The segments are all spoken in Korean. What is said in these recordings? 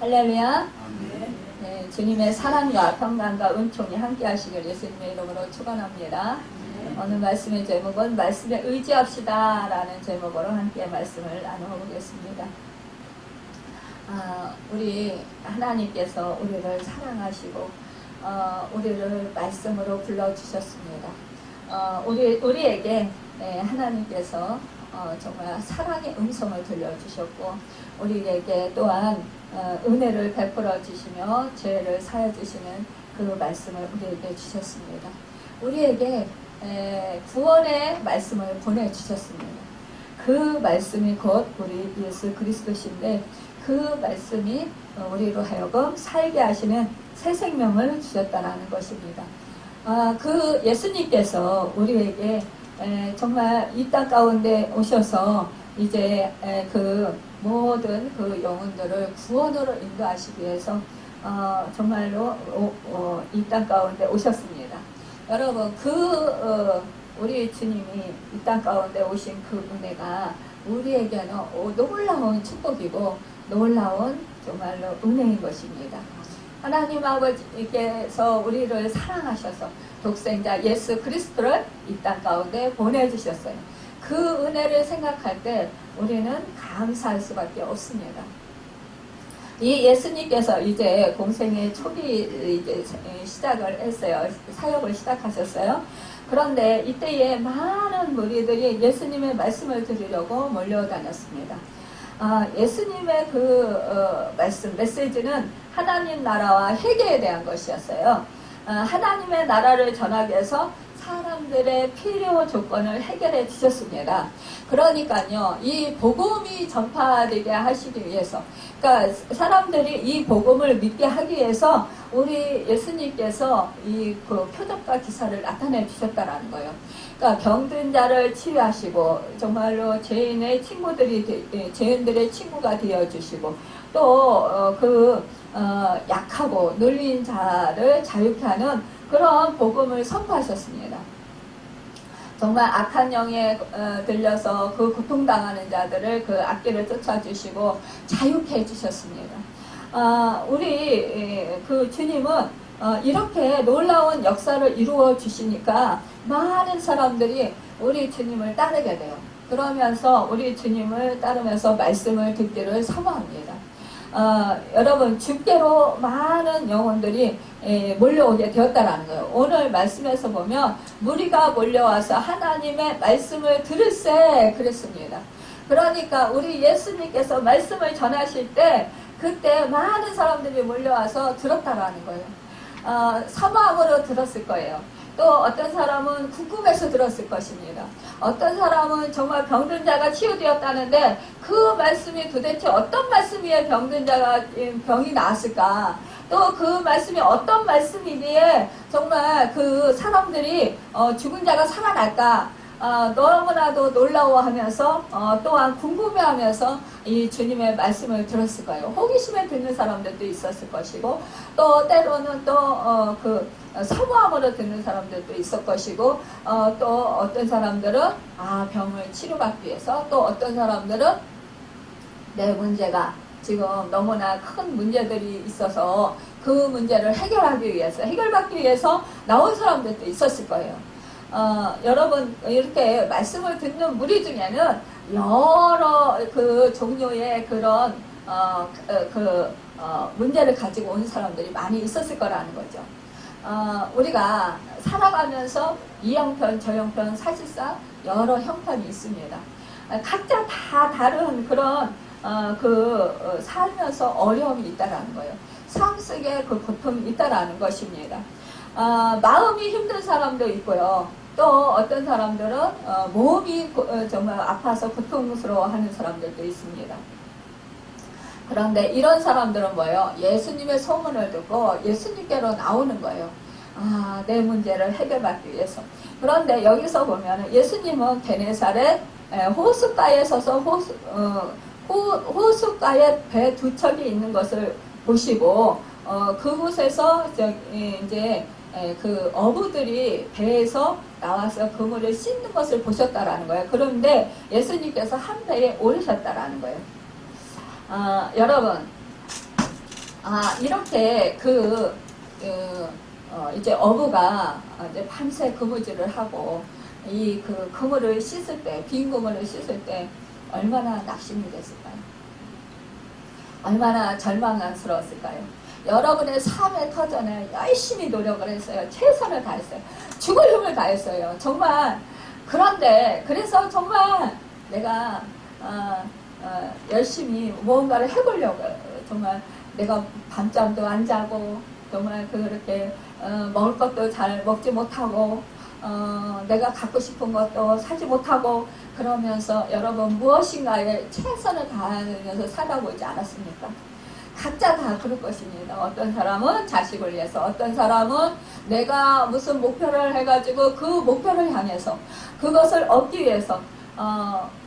할렐루야. 네, 주님의 사랑과 평강과 은총이 함께 하시길 예수님의 이름으로 축원합니다. 오늘 말씀의 제목은 말씀에 의지합시다 라는 제목으로 함께 말씀을 나눠보겠습니다. 우리 하나님께서 우리를 사랑하시고 우리를 말씀으로 불러주셨습니다. 우리에게 하나님께서 정말 사랑의 음성을 들려주셨고 우리에게 또한 은혜를 베풀어 주시며 죄를 사해 주시는 그 말씀을 우리에게 주셨습니다. 우리에게 구원의 말씀을 보내주셨습니다. 그 말씀이 곧 우리 예수 그리스도신데 그 말씀이 우리로 하여금 살게 하시는 새 생명을 주셨다는 것입니다. 그 예수님께서 우리에게 정말 이 땅 가운데 오셔서 이제 그 모든 그 영혼들을 구원으로 인도하시기 위해서 정말로 이 땅 가운데 오셨습니다. 여러분 우리 주님이 이 땅 가운데 오신 그 은혜가 우리에게는 놀라운 축복이고 놀라운 정말로 은혜인 것입니다. 하나님 아버지께서 우리를 사랑하셔서 독생자 예수 그리스도를 이 땅 가운데 보내주셨어요. 그 은혜를 생각할 때 우리는 감사할 수밖에 없습니다. 이 예수님께서 이제 공생의 초기 이제 시작을 했어요. 사역을 시작하셨어요. 그런데 이때에 많은 무리들이 예수님의 말씀을 들으려고 몰려다녔습니다. 예수님의 그 말씀, 메시지는 하나님 나라와 회개에 대한 것이었어요. 하나님의 나라를 전하기 위해서 사람들의 필요 조건을 해결해 주셨습니다. 그러니까요, 이 복음이 전파되게 하시기 위해서, 그러니까 사람들이 이 복음을 믿게 하기 위해서 우리 예수님께서 이 그 표적과 기사를 나타내 주셨다라는 거예요. 그러니까 병든 자를 치유하시고 정말로 죄인들의 친구가 되어 주시고 또 약하고 눌린 자를 자유케 하는 그런 복음을 선포하셨습니다. 정말 악한 영에 들려서 그 고통당하는 자들을 그 악기를 쫓아주시고 자유케 해주셨습니다. 우리 그 주님은 이렇게 놀라운 역사를 이루어 주시니까 많은 사람들이 우리 주님을 따르게 돼요. 그러면서 우리 주님을 따르면서 말씀을 듣기를 사모합니다. 여러분 주께로 많은 영혼들이 몰려오게 되었다라는 거예요. 오늘 말씀에서 보면 무리가 몰려와서 하나님의 말씀을 들을세 그랬습니다. 그러니까 우리 예수님께서 말씀을 전하실 때 그때 많은 사람들이 몰려와서 들었다라는 거예요. 사모함으로 들었을 거예요. 또 어떤 사람은 궁금해서 들었을 것입니다. 어떤 사람은 정말 병든 자가 치유되었다는데 그 말씀이 도대체 어떤 말씀이에 병든 자가 병이 나았을까? 또 그 말씀이 어떤 말씀이기에 정말 그 사람들이 죽은 자가 살아날까? 너무나도 놀라워하면서 또한 궁금해하면서 이 주님의 말씀을 들었을 거예요. 호기심에 듣는 사람들도 있었을 것이고 또 때로는 또 사모함으로 듣는 사람들도 있을 것이고 또 어떤 사람들은 병을 치료받기 위해서 또 어떤 사람들은 내 문제가 지금 너무나 큰 문제들이 있어서 그 문제를 해결하기 위해서 해결받기 위해서 나온 사람들도 있었을 거예요. 여러분 이렇게 말씀을 듣는 무리 중에는 여러 그 종류의 그런 문제를 가지고 온 사람들이 많이 있었을 거라는 거죠. 우리가 살아가면서 이 형편 저 형편 사실상 여러 형편이 있습니다. 각자 다 다른 그런 살면서 어려움이 있다라는 거예요. 삶 속에 그 고통이 있다라는 것입니다. 마음이 힘든 사람도 있고요. 또 어떤 사람들은 몸이 정말 아파서 고통스러워하는 사람들도 있습니다. 그런데 이런 사람들은 뭐예요? 예수님의 소문을 듣고 예수님께로 나오는 거예요. 내 문제를 해결받기 위해서. 그런데 여기서 보면 예수님은 게네사렛 호숫가에 서서 호숫가에 배 두 척이 있는 것을 보시고 그곳에서 이제 그 어부들이 배에서 나와서 그물을 씻는 것을 보셨다라는 거예요. 그런데 예수님께서 한 배에 오르셨다라는 거예요. 여러분 이렇게 이제 어부가 이제 밤새 그물질을 하고 그 그물을 씻을 때, 빈 그물을 씻을 때 얼마나 낙심이 됐을까요? 얼마나 절망스러웠을까요? 여러분의 삶의 터전에 열심히 노력을 했어요. 최선을 다했어요. 죽을 힘을 다했어요. 정말. 그런데 그래서 정말 내가 열심히 무언가를 해보려고 정말 내가 밤잠도 안 자고 정말 그렇게 먹을 것도 잘 먹지 못하고 내가 갖고 싶은 것도 사지 못하고 그러면서 여러분 무엇인가에 최선을 다하면서 살아보지 않았습니까? 각자 다 그럴 것입니다. 어떤 사람은 자식을 위해서, 어떤 사람은 내가 무슨 목표를 해가지고 그 목표를 향해서 그것을 얻기 위해서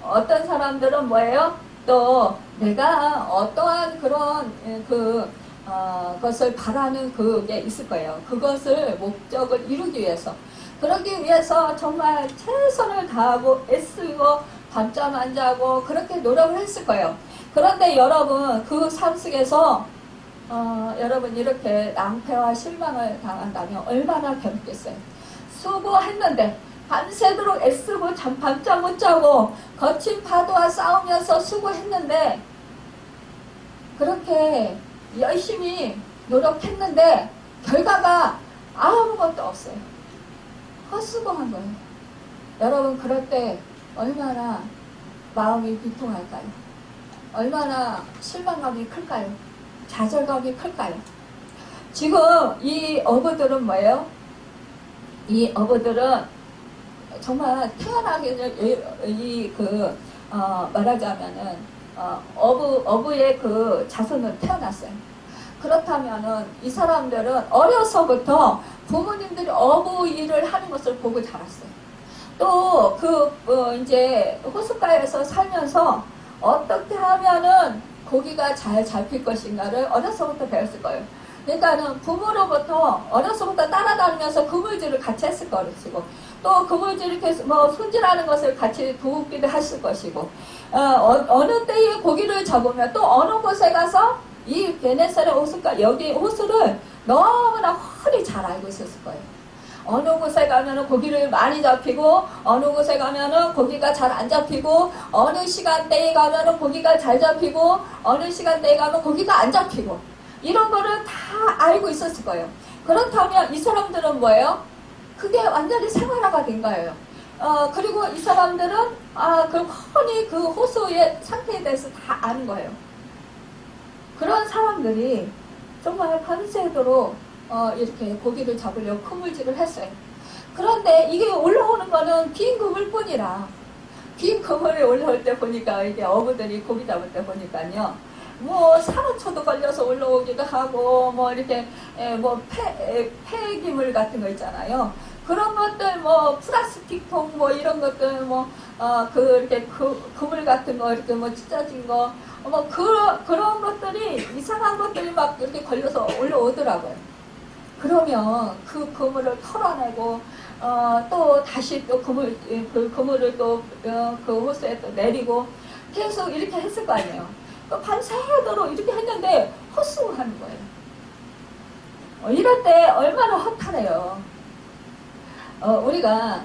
어떤 사람들은 뭐예요? 또 내가 어떠한 그런 것을 바라는 그게 있을 거예요. 그것을 목적을 이루기 위해서 그러기 위해서 정말 최선을 다하고 애쓰고 밤잠 안 자고 그렇게 노력을 했을 거예요. 그런데 여러분 그 삶 속에서 여러분 이렇게 낭패와 실망을 당한다면 얼마나 괴롭겠어요. 수고했는데 밤새도록 애쓰고 밤잠 못 자고 거친 파도와 싸우면서 수고했는데 그렇게 열심히 노력했는데 결과가 아무것도 없어요. 헛수고한 거예요. 여러분 그럴 때 얼마나 마음이 비통할까요? 얼마나 실망감이 클까요? 좌절감이 클까요? 지금 이 어부들은 뭐예요? 이 어부들은 정말 태어나기 전에 말하자면은 어부의 그 자손으로 태어났어요. 그렇다면은 이 사람들은 어려서부터 부모님들이 어부 일을 하는 것을 보고 자랐어요. 또 이제 호숫가에서 살면서 어떻게 하면은 고기가 잘 잡힐 것인가를 어려서부터 배웠을 거예요. 그러니까는 부모로부터 어려서부터 따라다니면서 그물질을 같이 했을 것이고 또 그물질을 계속 손질하는 것을 같이 도우기도 했을 것이고 어느 때에 고기를 잡으면 또 어느 곳에 가서 이 게네사렛 호수가 여기 호수를 너무나 훤히 잘 알고 있었을 거예요. 어느 곳에 가면은 고기를 많이 잡히고 어느 곳에 가면은 고기가 잘 안 잡히고 어느 시간대에 가면은 고기가 잘 잡히고 어느 시간대에 가면 고기가 안 잡히고 이런 거를 다 알고 있었을 거예요. 그렇다면 이 사람들은 뭐예요? 그게 완전히 생활화가 된 거예요. 그리고 이 사람들은 훤히 그 호수의 상태에 대해서 다 아는 거예요. 그런 사람들이 정말 밤새도록 이렇게 고기를 잡으려고 그물질을 했어요. 그런데 이게 올라오는 거는 빈 그물뿐이라 빈 그물에 올라올 때 보니까 이게 어부들이 고기 잡을 때 보니까요. 산호초도 걸려서 올라오기도 하고 이렇게 폐기물 같은 거 있잖아요. 그런 것들 플라스틱통 이런 것들 이렇게 그물 같은 거 이렇게 찢어진 거 그런 것들이 이상한 것들이 막 이렇게 걸려서 올라오더라고요. 그러면 그 그물을 털어내고 또 다시 또 그 그물을 또 그 호수에 또 내리고 계속 이렇게 했을 거 아니에요. 밤새도록 이렇게 했는데 헛수고하는 거예요. 이럴 때 얼마나 허탈해요. 우리가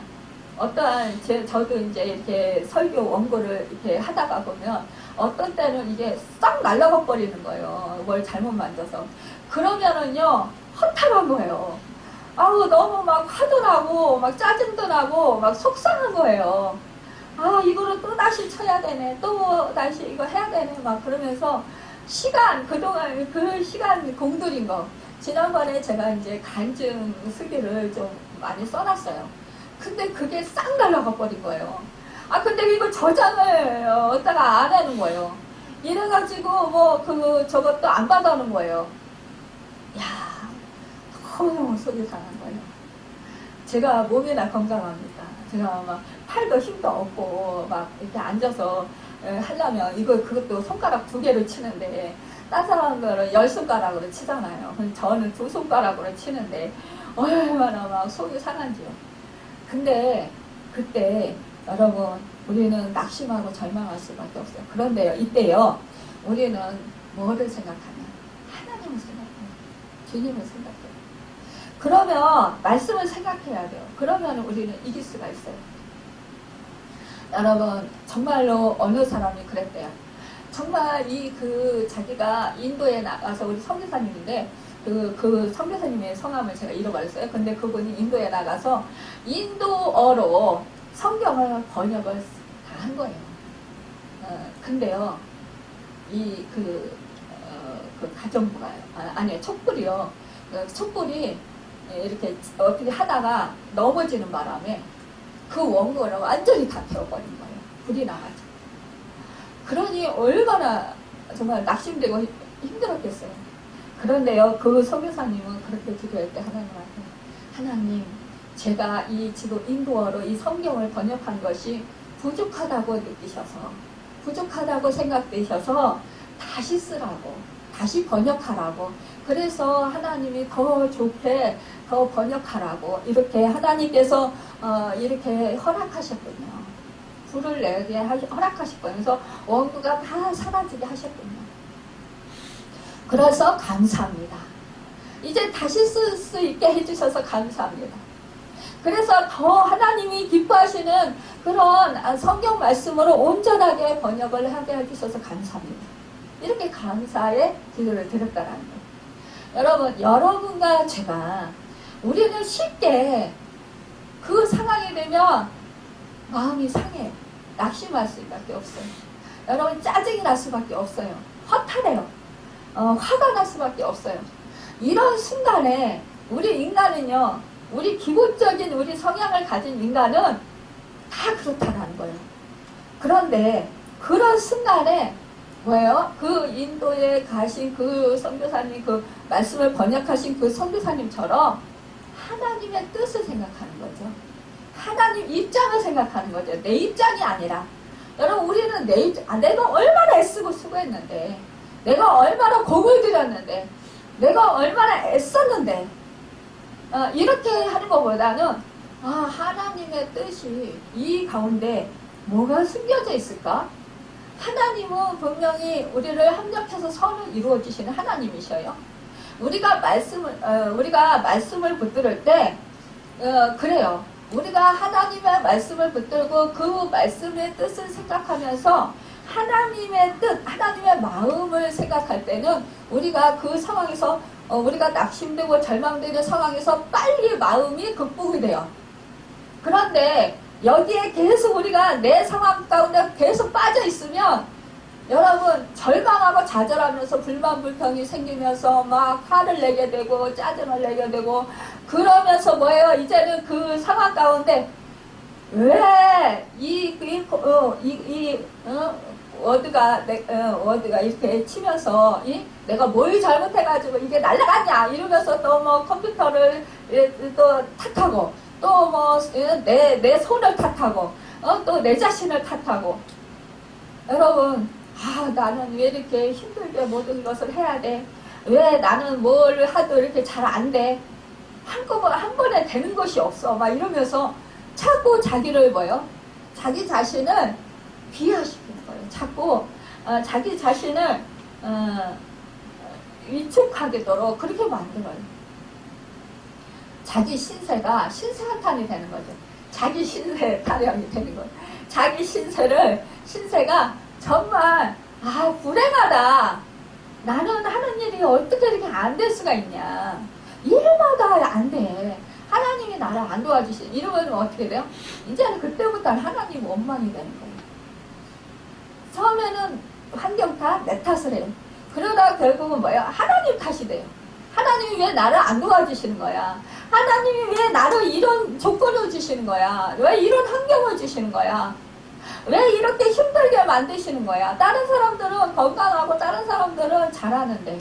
어떠한 저도 이제 이렇게 설교 원고를 이렇게 하다가 보면 어떤 때는 이게 싹 날아가 버리는 거예요. 뭘 잘못 만져서. 그러면은요 허탈한 거예요. 너무 막 화도 나고 막 짜증도 나고 막 속상한 거예요. 이거를 또 다시 쳐야 되네. 또 다시 이거 해야 되네. 막 그러면서 그동안 그 시간 공들인 거. 지난번에 제가 이제 간증 쓰기를 좀 많이 써놨어요. 근데 그게 싹 날아가 버린 거예요. 근데 이거 저장을 어디다가 안 하는 거예요. 이래가지고 저것도 안 받아오는 거예요. 너무 속이 상한 거예요. 제가 몸이나 건강합니다. 제가 막 팔도 힘도 없고 막 이렇게 앉아서 하려면 그것도 손가락 2개로 치는데 딴 사람들은 10손가락으로 치잖아요. 저는 2손가락으로 치는데 얼마나 막 속이 상한지요. 근데 그때 여러분 우리는 낙심하고 절망할 수밖에 없어요. 그런데요 이때요 우리는 뭐를 생각하냐? 하나님을 주님을 생각해요. 그러면 말씀을 생각해야 돼요. 그러면 우리는 이길 수가 있어요. 여러분 정말로 어느 사람이 그랬대요. 정말 자기가 인도에 나가서 우리 선교사님인데 그 선교사님의 성함을 제가 잃어버렸어요. 근데 그분이 인도에 나가서 인도어로 성경을 번역을 다 한 거예요. 근데요, 그 가정부가요. 아니요, 촛불이요. 촛불이 이렇게 어떻게 하다가 넘어지는 바람에 그 원고를 완전히 다 태워버린 거예요. 불이 나가지고. 그러니 얼마나 정말 낙심되고 힘들었겠어요. 그런데요, 그 선교사님은 그렇게 기도할 때 하나님한테, 하나님, 제가 지금 인도어로 이 성경을 번역한 것이 부족하다고 느끼셔서, 부족하다고 생각되셔서 다시 쓰라고, 다시 번역하라고, 그래서 하나님이 더 좋게 더 번역하라고 이렇게 하나님께서 이렇게 허락하셨군요. 불을 내게 허락하셨군요. 그래서 원고가 다 사라지게 하셨군요. 그래서 감사합니다. 이제 다시 쓸 수 있게 해주셔서 감사합니다. 그래서 더 하나님이 기뻐하시는 그런 성경 말씀으로 온전하게 번역을 하게 해주셔서 감사합니다. 이렇게 감사의 기도를 드렸다라는 거예요. 여러분, 여러분과 제가 우리는 쉽게 그 상황이 되면 마음이 상해요. 낙심할 수밖에 없어요. 여러분, 짜증이 날 수밖에 없어요. 허탈해요. 화가 날 수밖에 없어요. 이런 순간에 우리 인간은요, 우리 기본적인 우리 성향을 가진 인간은 다 그렇다는 거예요. 그런데 그런 순간에 뭐예요? 그 인도에 가신 그 선교사님, 그 말씀을 번역하신 그 선교사님처럼 하나님의 뜻을 생각하는 거죠. 하나님 입장을 생각하는 거죠. 내 입장이 아니라. 여러분, 우리는 내가 얼마나 애쓰고 수고했는데, 내가 얼마나 공을 들였는데, 내가 얼마나 애썼는데, 이렇게 하는 것보다는 하나님의 뜻이 이 가운데 뭐가 숨겨져 있을까? 하나님은 분명히 우리를 합력해서 선을 이루어 주시는 하나님이셔요. 우리가 말씀을 붙들을 때 그래요. 우리가 하나님의 말씀을 붙들고 그 말씀의 뜻을 생각하면서 하나님의 뜻, 하나님의 마음을 생각할 때는 우리가 그 상황에서 우리가 낙심되고 절망되는 상황에서 빨리 마음이 극복이 돼요. 그런데 여기에 계속 우리가 내 상황 가운데 계속 빠져 있으면 여러분 절망하고 좌절하면서 불만 불평이 생기면서 막 화를 내게 되고 짜증을 내게 되고 그러면서 뭐예요? 이제는 그 상황 가운데 왜 워드가 이렇게 치면서 내가 뭘 잘못해가지고 이게 날아갔냐 이러면서 또 뭐 컴퓨터를 또 탓하고 또 뭐 내 손을 탓하고 또 내 자신을 탓하고 여러분 나는 왜 이렇게 힘들게 모든 것을 해야 돼? 왜 나는 뭘 하도 이렇게 잘 안 돼? 한 번에 되는 것이 없어. 막 이러면서 자꾸 자기를 자기 자신을 비하시키는 거예요. 자꾸 자기 자신을 위축하게도록 그렇게 만들어요. 자기 신세가 신세한탄이 되는 거죠. 자기 신세 타령이 되는 거예요. 자기 신세가 정말 불행하다. 나는 하는 일이 어떻게 이렇게 안 될 수가 있냐. 일마다 안 돼. 하나님이 나를 안 도와주시. 이러면 어떻게 돼요? 이제는 그때부터는 하나님 원망이 되는 거예요. 처음에는 환경 탓, 내 탓을 해요. 그러다 결국은 하나님 탓이 돼요. 하나님이 왜 나를 안 도와주시는 거야? 하나님이 왜 나를 이런 조건을 주시는 거야? 왜 이런 환경을 주시는 거야? 왜 이렇게 힘들게 만드시는 거야? 다른 사람들은 건강하고 다른 사람들은 잘하는데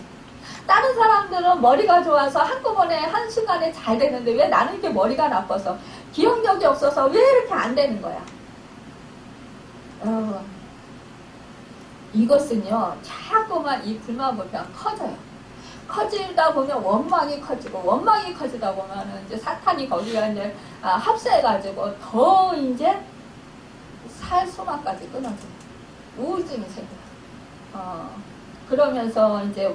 다른 사람들은 머리가 좋아서 한꺼번에 한순간에 잘 되는데 왜 나는 이렇게 머리가 나빠서 기억력이 없어서 왜 이렇게 안 되는 거야? 여러분 이것은요 자꾸만 이 불만 불평 커져요. 커지다 보면 원망이 커지고 원망이 커지다 보면 이제 사탄이 거기가 이제 합세해가지고 더 이제 살 소망까지 끊어져요. 우울증이 생겨요. 그러면서 이제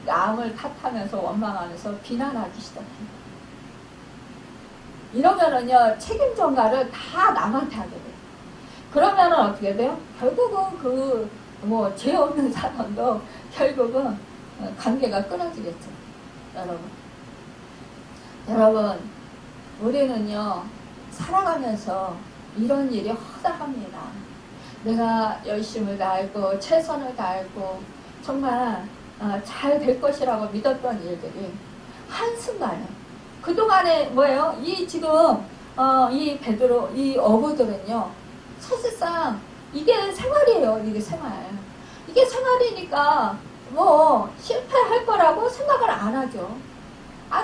남을 탓하면서 원망하면서 비난하기 시작해요. 이러면은요, 책임 전가를 다 남한테 하게 돼요. 그러면은 어떻게 돼요? 결국은 죄 없는 사람도 결국은 관계가 끊어지겠죠. 여러분, 우리는요, 살아가면서 이런 일이 허다합니다. 내가 열심을 다했고, 최선을 다했고, 정말 잘 될 것이라고 믿었던 일들이 한순간에, 그동안에 뭐예요? 이 베드로, 이 어부들은요, 사실상 이게 생활이에요. 이게 생활. 이게 생활이니까 실패할 거라고 생각을 안 하죠.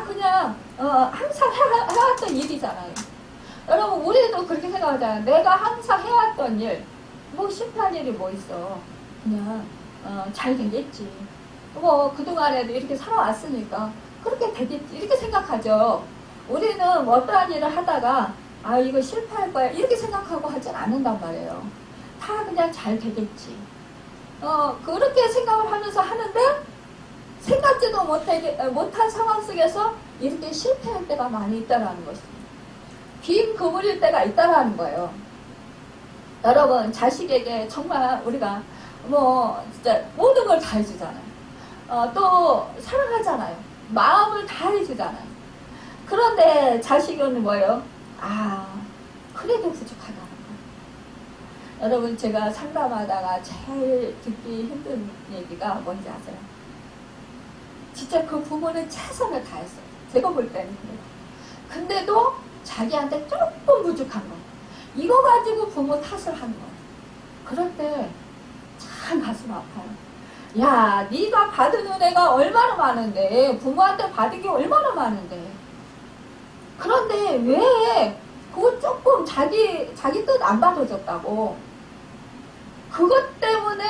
그냥 항상 해왔던 일이잖아요. 여러분, 우리도 그렇게 생각하잖아요. 내가 항상 해왔던 일, 실패할 일이 뭐 있어. 그냥 잘 되겠지. 그동안에도 이렇게 살아왔으니까 그렇게 되겠지. 이렇게 생각하죠. 우리는 어떠한 일을 하다가 이거 실패할 거야 이렇게 생각하고 하진 않는단 말이에요. 다 그냥 잘 되겠지. 그렇게 생각을 하면서 하는데 생각지도 못한 상황 속에서 이렇게 실패할 때가 많이 있다라는 것입니다. 빈 그물일 때가 있다라는 거예요. 여러분, 자식에게 정말 우리가 진짜 모든 걸 다 해주잖아요. 또 사랑하잖아요. 마음을 다 해주잖아요. 그런데 자식은 뭐예요? 그래도 부족하다는 거예요. 여러분, 제가 상담하다가 제일 듣기 힘든 얘기가 뭔지 아세요? 진짜 그 부모는 최선을 다했어요. 제가 볼 때는 그래요. 근데도 자기한테 조금 부족한 거. 이거 가지고 부모 탓을 하는 거예요. 그럴 때 참 가슴 아파요. 야, 네가 받은 은혜가 얼마나 많은데, 부모한테 받은 게 얼마나 많은데. 그런데 왜 그거 조금 자기 뜻 안 받아줬다고. 그것 때문에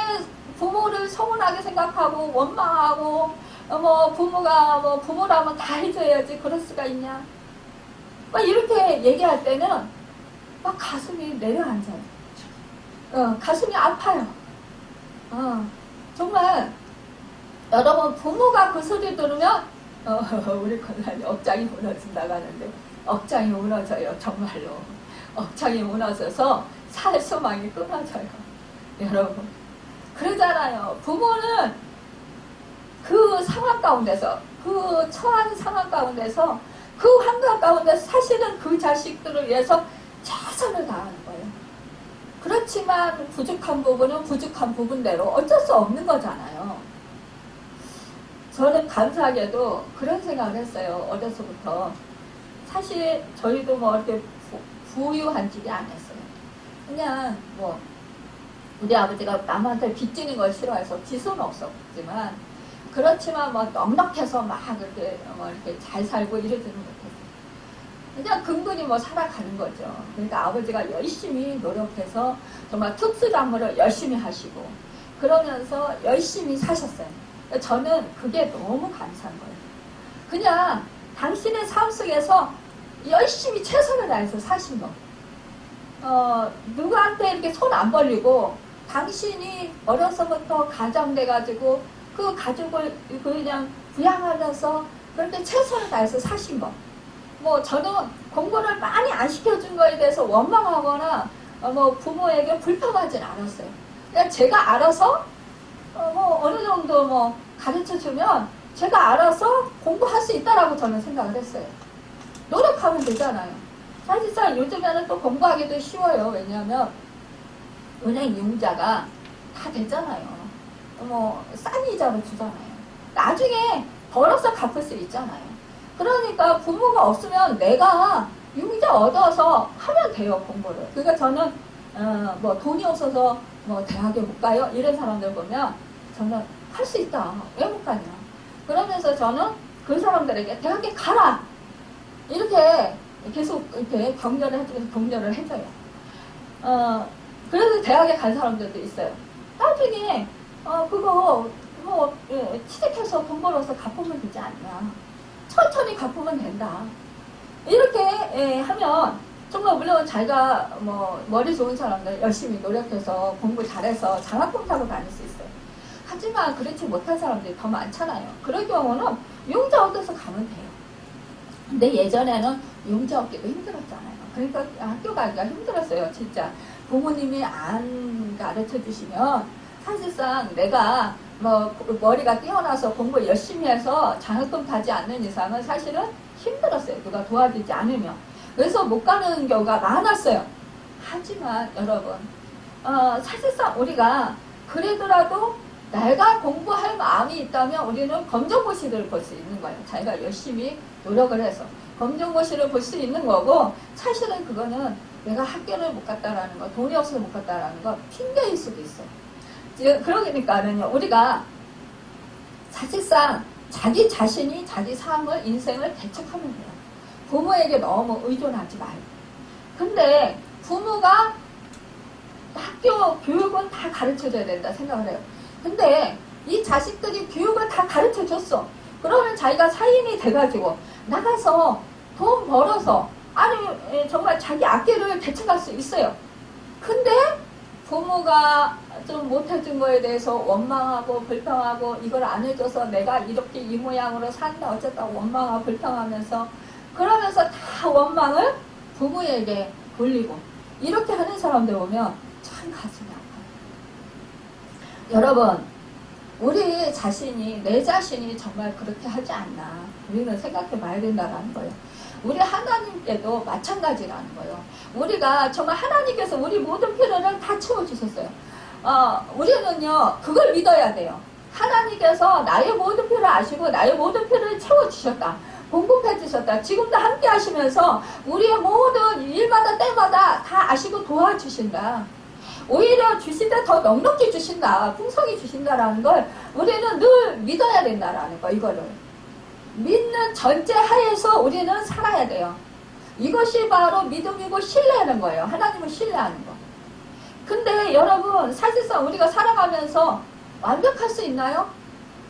부모를 서운하게 생각하고 원망하고 부모가 부모라면 다 해줘야지 그럴 수가 있냐. 이렇게 얘기할 때는 가슴이 내려앉아요. 가슴이 아파요. 정말 여러분, 부모가 그 소리 들으면 우리 권사님 억장이 무너진다고 하는데 억장이 무너져요. 정말로 억장이 무너져서 살 소망이 끊어져요. 여러분, 그러잖아요. 부모는 그 상황 가운데서, 그 처한 상황 가운데서, 그 환경 가운데서 사실은 그 자식들을 위해서 최선을 다하는 거예요. 그렇지만 부족한 부분은 부족한 부분대로 어쩔 수 없는 거잖아요. 저는 감사하게도 그런 생각을 했어요. 어려서부터. 사실 저희도 이렇게 부유한 집이 아니었어요. 그냥 우리 아버지가 남한테 빚지는 걸 싫어해서 빚은 없었지만, 그렇지만 넉넉해서 이렇게 잘 살고 이러지는 못했어요. 그냥 근근히 살아가는 거죠. 그러니까 아버지가 열심히 노력해서 정말 특수작물을 열심히 하시고 그러면서 열심히 사셨어요. 저는 그게 너무 감사한 거예요. 그냥 당신의 삶 속에서 열심히 최선을 다해서 사신 거. 누구한테 이렇게 손 안 벌리고 당신이 어려서부터 가정돼가지고 그 가족을 그냥 부양하면서 그렇게 최선을 다해서 사신 거. 저는 공부를 많이 안 시켜준 거에 대해서 원망하거나 부모에게 불평하진 않았어요. 그냥 제가 알아서 어느 정도 가르쳐주면 제가 알아서 공부할 수 있다라고 저는 생각을 했어요. 노력하면 되잖아요. 사실상 요즘에는 또 공부하기도 쉬워요. 왜냐하면 은행 융자가 다 됐잖아요. 싼 이자로 주잖아요. 나중에 벌어서 갚을 수 있잖아요. 그러니까 부모가 없으면 내가 융자 얻어서 하면 돼요, 공부를. 그러니까 저는 돈이 없어서 대학에 못 가요? 이런 사람들 보면 저는 할 수 있다. 왜 못 가냐? 그러면서 저는 그 사람들에게 대학에 가라! 이렇게 계속 이렇게 격려를 해주면서 독려를 해줘요. 그래서 대학에 간 사람들도 있어요. 나중에 그거 취직해서 돈 벌어서 갚으면 되지 않냐. 천천히 갚으면 된다. 이렇게 하면 정말 물론 자기가 머리 좋은 사람들 열심히 노력해서 공부 잘해서 장학금 타고 다닐 수 있어요. 하지만 그렇지 못한 사람들이 더 많잖아요. 그럴 경우는 용자 얻어서 가면 돼요. 근데 예전에는 용자 얻기도 힘들었잖아요. 그러니까 학교 가기가 힘들었어요. 진짜 부모님이 안 가르쳐 주시면 사실상 내가 뭐 머리가 뛰어나서 공부 열심히 해서 장학금 타지 않는 이상은 사실은 힘들었어요. 누가 도와주지 않으면. 그래서 못 가는 경우가 많았어요. 하지만 여러분 사실상 우리가 그래도라도 내가 공부할 마음이 있다면 우리는 검정고시를 볼 수 있는 거예요. 자기가 열심히 노력을 해서 검정고시를 볼 수 있는 거고, 사실은 그거는 내가 학교를 못 갔다라는 거, 돈이 없어서 못 갔다라는 거 핑계일 수도 있어요. 그러니까는요, 우리가 사실상 자기 자신이 자기 삶을, 인생을 개척하면 돼요. 부모에게 너무 의존하지 말고. 근데 부모가 학교 교육은 다 가르쳐줘야 된다 생각을 해요. 근데 이 자식들이 교육을 다 가르쳐줬어. 그러면 자기가 사인이 돼가지고 나가서 돈 벌어서, 아니 정말 자기 악기를 개척할 수 있어요. 근데 부모가 좀 못해준 거에 대해서 원망하고 불평하고, 이걸 안 해줘서 내가 이렇게 이 모양으로 산다 어쨌다 원망하고 불평하면서, 그러면서 다 원망을 부모에게 돌리고, 이렇게 하는 사람들 보면 참 가슴이 아파요. 여러분, 우리 자신이, 내 자신이 정말 그렇게 하지 않나, 우리는 생각해 봐야 된다는 거예요. 우리 하나님께도 마찬가지라는 거예요. 우리가 정말 하나님께서 우리 모든 필요를 다 채워주셨어요. 우리는요, 그걸 믿어야 돼요. 하나님께서 나의 모든 필요를 아시고 나의 모든 필요를 채워주셨다, 공급해 주셨다. 지금도 함께 하시면서 우리의 모든 일마다 때마다 다 아시고 도와주신다. 오히려 주실 때 더 넉넉히 주신다, 풍성히 주신다라는 걸 우리는 늘 믿어야 된다라는 거. 이거를 믿는 전제 하에서 우리는 살아야 돼요. 이것이 바로 믿음이고 신뢰하는 거예요. 하나님을 신뢰하는 거. 근데 여러분, 사실상 우리가 살아가면서 완벽할 수 있나요?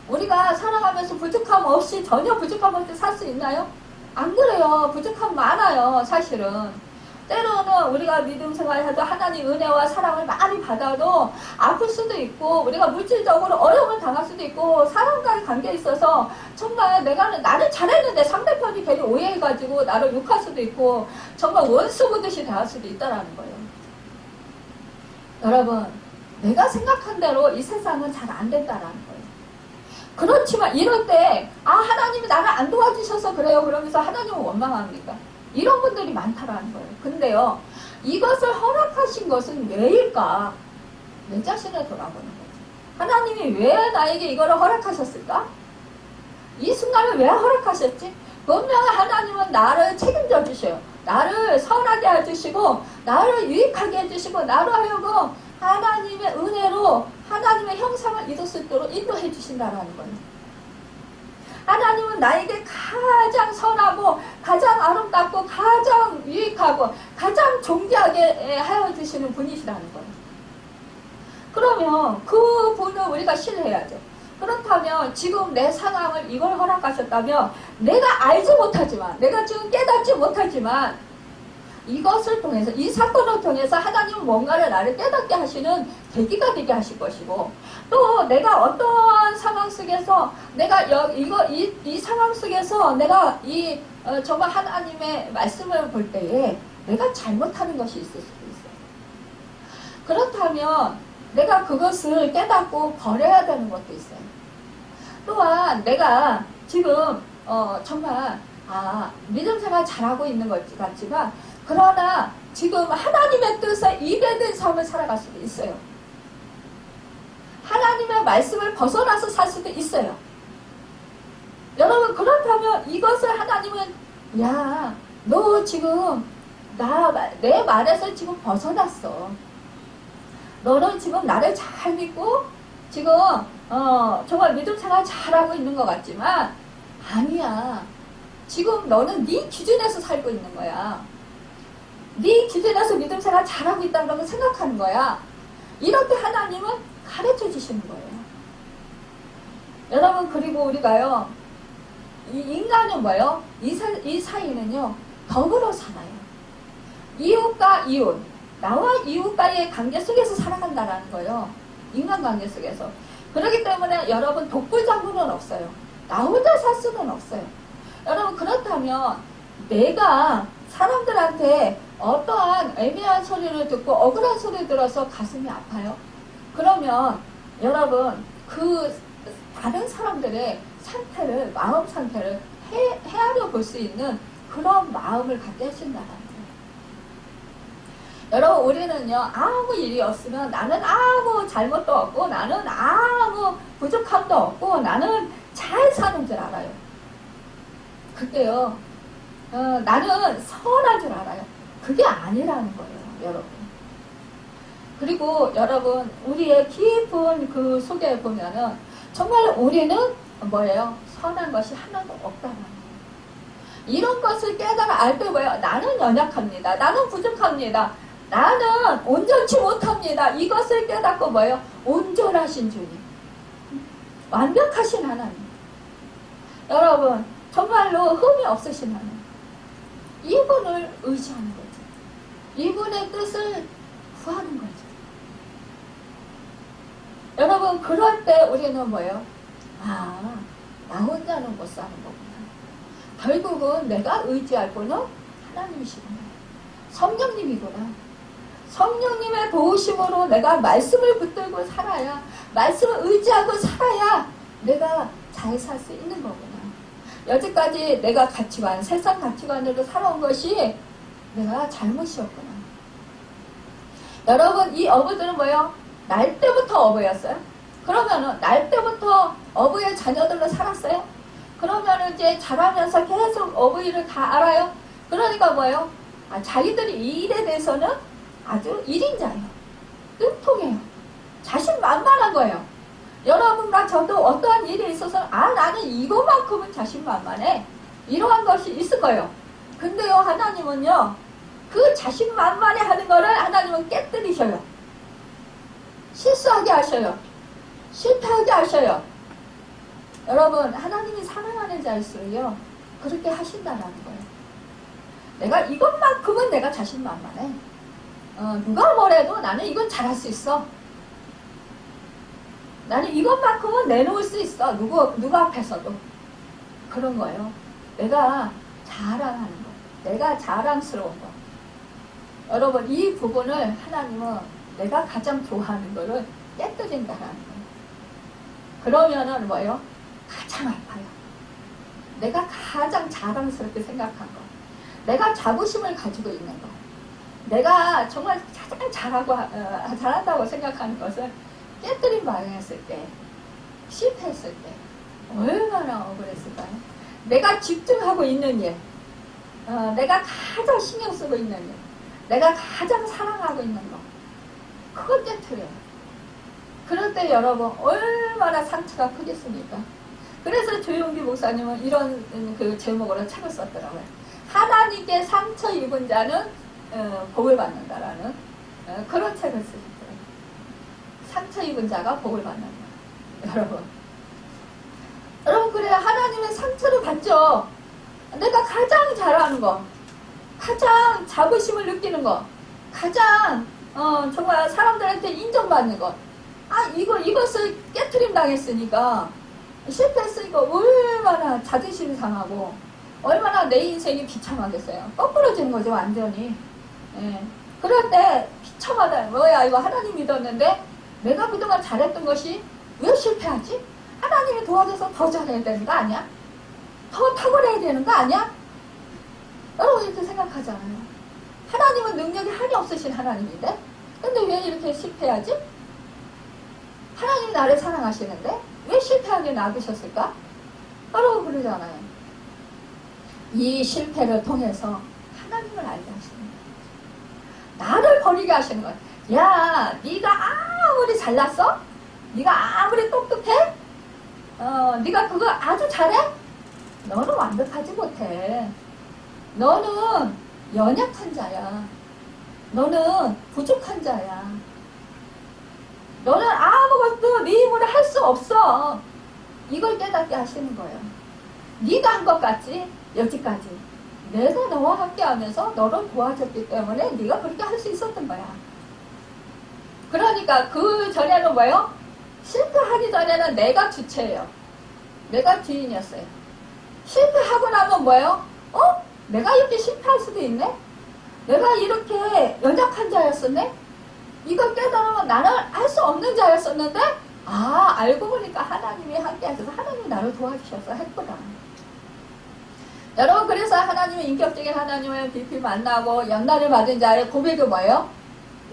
우리가 살아가면서 부족함 없이, 전혀 부족함 없이 살 수 있나요? 안 그래요. 부족함 많아요, 사실은. 때로는 우리가 믿음 생활해도 하나님 은혜와 사랑을 많이 받아도 아플 수도 있고, 우리가 물질적으로 어려움을 당할 수도 있고, 사람과의 관계에 있어서 정말 나는 잘했는데 상대편이 괜히 오해해가지고 나를 욕할 수도 있고, 정말 원수 보듯이 대할 수도 있다는 거예요. 여러분, 내가 생각한 대로 이 세상은 잘 안 된다라는 거예요. 그렇지만 이럴 때 하나님이 나를 안 도와주셔서 그래요, 그러면서 하나님은 원망합니까? 이런 분들이 많다라는 거예요. 근데요, 이것을 허락하신 것은 왜일까? 내 자신을 돌아보는 거죠. 하나님이 왜 나에게 이거를 허락하셨을까? 이 순간을 왜 허락하셨지? 분명히 하나님은 나를 책임져 주셔요. 나를 선하게 해주시고, 나를 유익하게 해주시고, 나로 하여금 하나님의 은혜로 하나님의 형상을 이룰 수 있도록 인도해 주신다는 거예요. 하나님은 나에게 가장 선하고 가장 아름답고 가장 유익하고 가장 존귀하게 하여 주시는 분이시라는 거예요. 그러면 그 분을 우리가 신뢰해야죠. 그렇다면 지금 내 상황을 이걸 허락하셨다면, 내가 알지 못하지만, 내가 지금 깨닫지 못하지만, 이것을 통해서, 이 사건을 통해서 하나님은 뭔가를 나를 깨닫게 하시는 계기가 되게 하실 것이고, 또 내가 어떠한 상황 속에서 내가 이 상황 속에서 내가 정말 하나님의 말씀을 볼 때에 내가 잘못하는 것이 있을 수도 있어요. 그렇다면 내가 그것을 깨닫고 버려야 되는 것도 있어요. 또한 내가 지금 정말 믿음 생활 잘하고 있는 것 같지만, 그러나 지금 하나님의 뜻에 이배된 삶을 살아갈 수도 있어요. 하나님의 말씀을 벗어나서 살 수도 있어요. 여러분, 그렇다면 이것을 하나님은, 야, 너 지금 내 말에서 지금 벗어났어. 너는 지금 나를 잘 믿고 지금 정말 믿음 생활 잘하고 있는 것 같지만, 아니야. 지금 너는 네 기준에서 살고 있는 거야. 네 기준에서 믿음 생활 잘하고 있다는 걸 생각하는 거야. 이렇게 하나님은 가르쳐 주시는 거예요. 여러분, 그리고 우리가요, 이 인간은 뭐예요? 이 사이는요, 덕으로 살아요. 이웃과 이웃, 나와 이웃과의 관계 속에서 살아간다라는 거예요. 인간관계 속에서. 그렇기 때문에 여러분 독불장군은 없어요. 나 혼자 살 수는 없어요. 여러분 그렇다면 내가 사람들한테 어떠한 애매한 소리를 듣고 억울한 소리를 들어서 가슴이 아파요. 그러면 여러분 그 다른 사람들의 상태를, 마음 상태를 헤아려 볼 수 있는 그런 마음을 갖게 하신다는 거예요. 여러분 우리는요 아무 일이 없으면 나는 아무 잘못도 없고 나는 아무 부족함도 없고 나는 잘 사는 줄 알아요. 그때요 나는 선한 줄 알아요. 그게 아니라는 거예요, 여러분. 그리고 여러분 우리의 깊은 그 속에 보면은 정말 우리는 뭐예요? 선한 것이 하나도 없다는 거예요. 이런 것을 깨달아 알 때 뭐예요? 나는 연약합니다. 나는 부족합니다. 나는 온전치 못합니다. 이것을 깨닫고 뭐예요? 온전하신 주님, 완벽하신 하나님, 여러분 정말로 흠이 없으신 하나님, 이분을 의지하는 거죠. 이분의 뜻을 구하는 거죠. 여러분 그럴 때 우리는 뭐예요? 아, 나 혼자는 못 사는 거구나. 결국은 내가 의지할 분은 하나님이시구나. 성령님이구나. 성령님의 도우심으로 내가 말씀을 붙들고 살아야, 말씀을 의지하고 살아야 내가 잘 살 수 있는 거구나. 여지까지 내가 가치관, 세상 가치관으로 살아온 것이 내가 잘못이었구나. 여러분 이 어부들은 뭐예요? 날 때부터 어부였어요? 그러면은 날 때부터 어부의 자녀들로 살았어요? 그러면은 이제 자라면서 계속 어부 일을 다 알아요? 그러니까 뭐예요? 자기들이 이 일에 대해서는 아주 일인자예요. 끈통해요. 자신만만한 거예요. 여러분과 저도 어떠한 일에 있어서 나는 이것만큼은 자신만만해. 이러한 것이 있을 거예요. 근데요 하나님은요 그 자신만만해 하는 거를 하나님은 깨뜨리셔요. 실수하게 하셔요. 실패하게 하셔요. 여러분 하나님이 사랑하는 자일수록요 그렇게 하신다라는 거예요. 내가 이것만큼은 내가 자신만만해. 누가 뭐래도 나는 이건 잘할 수 있어. 나는 이것만큼은 내놓을 수 있어. 누구 앞에서도. 그런 거예요. 내가 자랑하는 거. 내가 자랑스러운 거. 여러분 이 부분을 하나님은 내가 가장 좋아하는 거를 깨뜨린다라는 거예요. 그러면은 뭐예요? 가장 아파요. 내가 가장 자랑스럽게 생각한 거. 내가 자부심을 가지고 있는 거. 내가 정말 가장 잘한다고 생각하는 것을 깨뜨린 방향했을 때, 실패했을 때 얼마나 억울했을까요? 내가 집중하고 있는 일, 내가 가장 신경 쓰고 있는 일, 내가 가장 사랑하고 있는 거, 그걸 깨뜨려요. 그럴 때 여러분 얼마나 상처가 크겠습니까? 그래서 조용기 목사님은 이런 그 제목으로 책을 썼더라고요. 하나님께 상처 입은 자는 복을 받는다라는 그런 책을 쓰셨더라고요. 상처 입은 자가 복을 받는다. 여러분 그래야 하나님의 상처를 받죠. 내가 가장 잘하는 거, 가장 자부심을 느끼는 거, 가장 정말 사람들한테 인정받는 것. 이것을 깨트림 당했으니까, 실패했으니까 얼마나 자존심이 상하고 얼마나 내 인생이 비참하겠어요. 거꾸러지는 거죠 완전히. 예. 그럴 때 비참하다. 뭐야 이거 하나님 믿었는데 내가 그동안 잘했던 것이 왜 실패하지? 하나님이 도와줘서 더 잘해야 되는 거 아니야? 더 탁월해야 되는 거 아니야? 여러분 이렇게 생각하잖아요. 하나님은 능력이 한이 없으신 하나님인데 근데 왜 이렇게 실패하지? 하나님이 나를 사랑하시는데 왜 실패하게 놔두셨을까? 여러분 그러잖아요. 이 실패를 통해서 하나님을 알게 하시는 거예요. 나를 버리게 하시는 거예요. 야, 네가 아무리 잘났어? 네가 아무리 똑똑해? 네가 그거 아주 잘해? 너는 완벽하지 못해. 너는 연약한 자야. 너는 부족한 자야. 너는 아무것도 네 힘으로 할 수 없어. 이걸 깨닫게 하시는 거예요. 네가 한 것 같지? 여기까지. 내가 너와 함께 하면서 너를 도와줬기 때문에 네가 그렇게 할 수 있었던 거야. 그러니까 그 전에는 뭐예요? 실패하기 전에는 내가 주체예요. 내가 주인이었어요. 실패하고 나면 뭐예요? 내가 이렇게 실패할 수도 있네? 내가 이렇게 연약한 자였었네? 이걸 깨달으면 나는 할 수 없는 자였었는데, 알고 보니까 하나님이 함께 하셔서 하나님이 나를 도와주셔서 했구나. 여러분, 그래서 하나님의 인격적인 하나님을 깊이 만나고 연단을 받은 자의 고백이 뭐예요?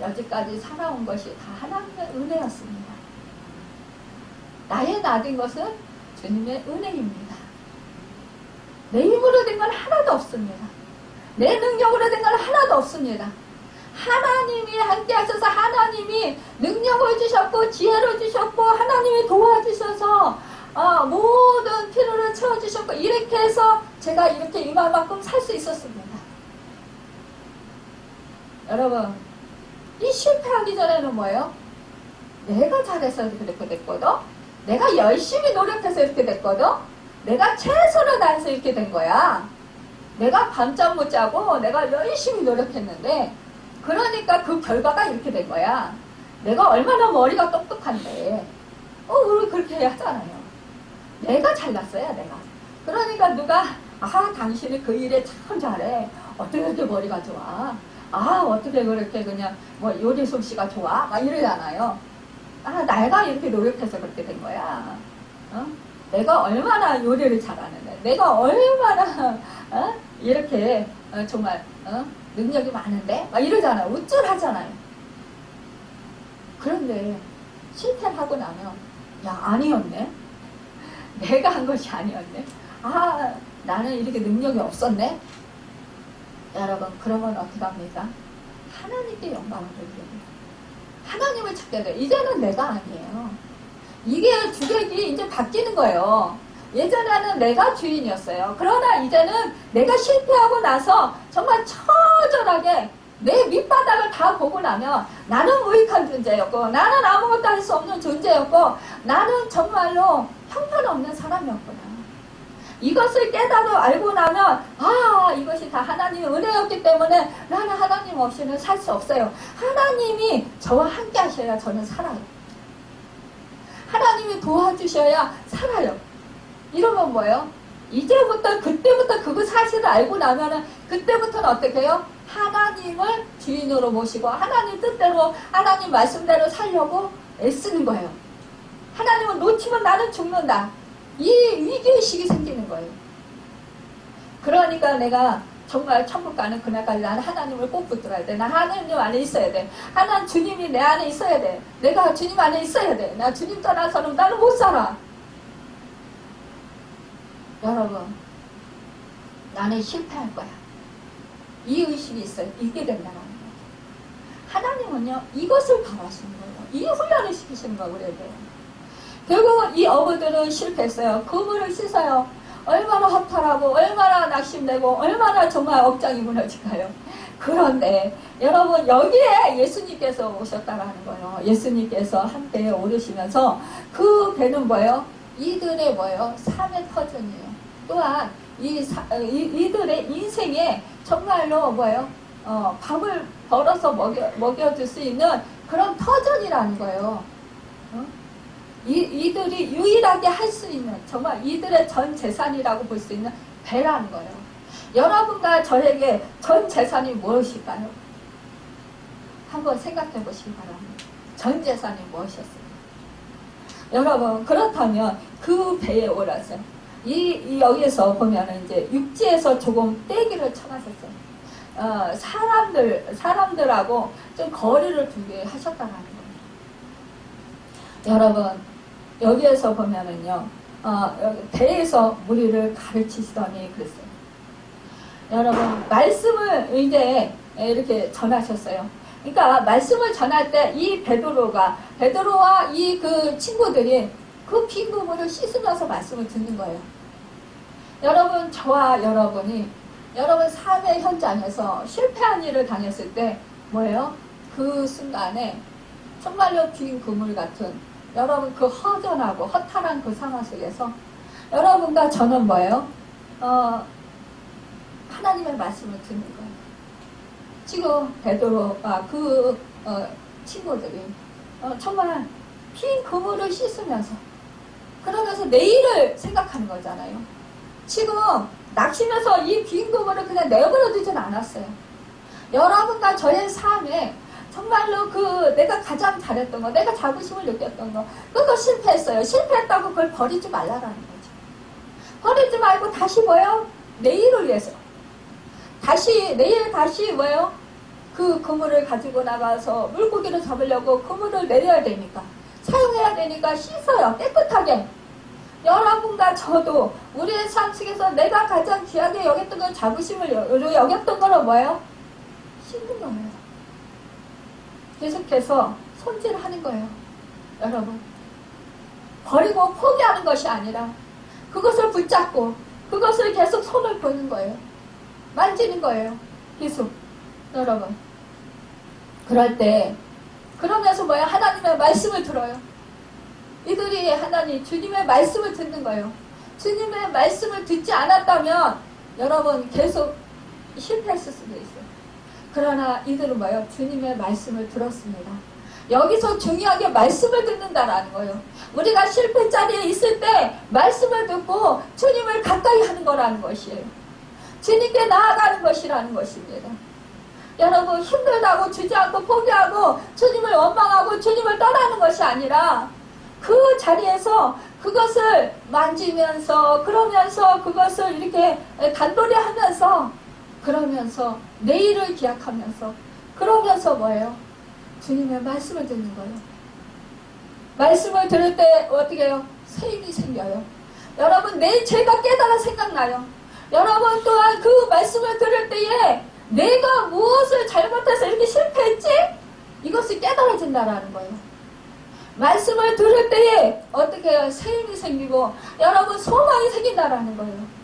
여기까지 살아온 것이 다 하나님의 은혜였습니다. 나의 나된 것은 주님의 은혜입니다. 내 힘으로 된 건 하나도 없습니다. 내 능력으로 된 건 하나도 없습니다. 하나님이 함께 하셔서 하나님이 능력을 주셨고 지혜를 주셨고 하나님이 도와주셔서 모든 필요를 채워주셨고 이렇게 해서 제가 이렇게 이만큼 살 수 있었습니다. 여러분, 이 실패하기 전에는 뭐예요? 내가 잘해서 이렇게 됐거든? 내가 열심히 노력해서 이렇게 됐거든? 내가 최선을 다해서 이렇게 된 거야. 내가 밤잠 못 자고 내가 열심히 노력했는데 그러니까 그 결과가 이렇게 된 거야. 내가 얼마나 머리가 똑똑한데 우리 그렇게 하잖아요. 내가 잘났어요. 내가. 그러니까 누가 당신이 그 일에 참 잘해. 어떻게 그렇게 머리가 좋아. 어떻게 그렇게 그냥 요리 솜씨가 좋아. 막 이러잖아요. 내가 이렇게 노력해서 그렇게 된 거야. 내가 얼마나 요리를 잘하는데 내가 얼마나 이렇게 정말 능력이 많은데 막 이러잖아요. 우쭐하잖아요. 그런데 실패를 하고 나면 아니었네. 내가 한 것이 아니었네. 나는 이렇게 능력이 없었네. 여러분, 그러면 어떻게 합니까? 하나님께 영광을 돌리게 돼요. 하나님을 찾게 돼요. 이제는 내가 아니에요. 이게 주객이 이제 바뀌는 거예요. 예전에는 내가 주인이었어요. 그러나 이제는 내가 실패하고 나서 정말 처절하게 내 밑바닥을 다 보고 나면 나는 무익한 존재였고 나는 아무것도 할 수 없는 존재였고 나는 정말로 형편없는 사람이었구나. 이것을 깨달아 알고 나면 이것이 다 하나님의 은혜였기 때문에 나는 하나님 없이는 살 수 없어요. 하나님이 저와 함께 하셔야 저는 살아요. 하나님이 도와주셔야 살아요. 이러면 뭐예요? 이제부터 그때부터 그거 사실을 알고 나면은 그때부터는 어떻게 해요? 하나님을 주인으로 모시고 하나님 뜻대로 하나님 말씀대로 살려고 애쓰는 거예요. 하나님을 놓치면 나는 죽는다. 이 위기의식이 생기는 거예요. 그러니까 내가 정말 천국 가는 그날까지 나는 하나님을 꼭 붙들어야 돼. 나 하나님 안에 있어야 돼. 하나님 주님이 내 안에 있어야 돼. 내가 주님 안에 있어야 돼. 나 주님 떠나서는 나는 못 살아. 여러분, 나는 실패할 거야. 이 의식이 있어요. 있게 된다는 거예요. 하나님은요, 이것을 바라시는 거예요. 이 훈련을 시키시는 거예요. 그래야 돼요. 결국은 이 어부들은 실패했어요. 그물을 씻어요. 얼마나 허탈하고 얼마나 낙심되고 얼마나 정말 억장이 무너질까요? 그런데 여러분, 여기에 예수님께서 오셨다라는 거예요. 예수님께서 한때에 오르시면서 그 배는 뭐예요? 이들의 뭐예요? 삶의 터전이에요. 또한 이들의 인생에 정말로 뭐예요? 밥을 벌어서 먹여줄 수 있는 그런 터전이라는 거예요. 이들이 유일하게 할 수 있는 정말 이들의 전 재산이라고 볼 수 있는 배라는 거예요. 여러분과 저에게 전 재산이 무엇일까요? 한번 생각해 보시기 바랍니다. 전 재산이 무엇이었을까요? 여러분, 그렇다면 그 배에 올라서 여기에서 보면은 이제 육지에서 조금 떼기를 청하셨어요. 사람들하고 좀 거리를 두게 하셨다는 거예요. 여러분, 여기에서 보면은요, 배에서 무리를 가르치시더니 그랬어요. 여러분, 말씀을 이제 이렇게 전하셨어요. 그러니까 말씀을 전할 때 이 베드로와 이 그 친구들이 그 빈 그물을 씻으면서 말씀을 듣는 거예요. 여러분, 저와 여러분이 여러분 삶의 현장에서 실패한 일을 당했을 때 뭐예요? 그 순간에 정말로 빈 그물 같은 여러분 그 허전하고 허탈한 그 상황 속에서 여러분과 저는 뭐예요? 하나님의 말씀을 듣는 거예요. 지금 베드로와 그 친구들이 정말 빈 그물을 씻으면서 그러면서 내일을 생각하는 거잖아요. 지금 낚시면서 이 빈 그물을 그냥 내버려 두진 않았어요. 여러분과 저의 삶에 정말로 내가 가장 잘했던 거, 내가 자부심을 느꼈던 거, 그거 실패했어요. 실패했다고 그걸 버리지 말라라는 거죠. 버리지 말고 다시 뭐예요? 내일을 위해서. 내일 다시 뭐예요? 그 그물을 가지고 나가서 물고기를 잡으려고 그물을 내려야 되니까, 사용해야 되니까 씻어요. 깨끗하게. 여러분과 저도 우리의 삶 속에서 내가 가장 귀하게 여겼던 건 자부심을 여겼던 거는 뭐예요? 씻는 거예요. 계속해서 손질하는 거예요. 여러분. 버리고 포기하는 것이 아니라 그것을 붙잡고 그것을 계속 손을 보는 거예요. 만지는 거예요. 계속. 여러분. 그럴 때 그러면서 뭐야? 하나님의 말씀을 들어요. 이들이 하나님 주님의 말씀을 듣는 거예요. 주님의 말씀을 듣지 않았다면 여러분 계속 실패했을 수도 있어요. 그러나 이들은 뭐예요? 주님의 말씀을 들었습니다. 여기서 중요하게 말씀을 듣는다라는 거예요. 우리가 실패 자리에 있을 때 말씀을 듣고 주님을 가까이 하는 거라는 것이에요. 주님께 나아가는 것이라는 것입니다. 여러분 힘들다고 주지 않고 포기하고 주님을 원망하고 주님을 떠나는 것이 아니라 그 자리에서 그것을 만지면서 그러면서 그것을 이렇게 간돌이 하면서 그러면서 내일을 기약하면서 그러면서 뭐예요? 주님의 말씀을 듣는 거예요. 말씀을 들을 때 어떻게 해요? 새 힘이 생겨요. 여러분 내일 제가 깨달아 생각나요. 여러분 또한 그 말씀을 들을 때에 내가 무엇을 잘못해서 이렇게 실패했지? 이것이 깨달아진다라는 거예요. 말씀을 들을 때에 어떻게 해요? 새 힘이 생기고 여러분 소망이 생긴다라는 거예요.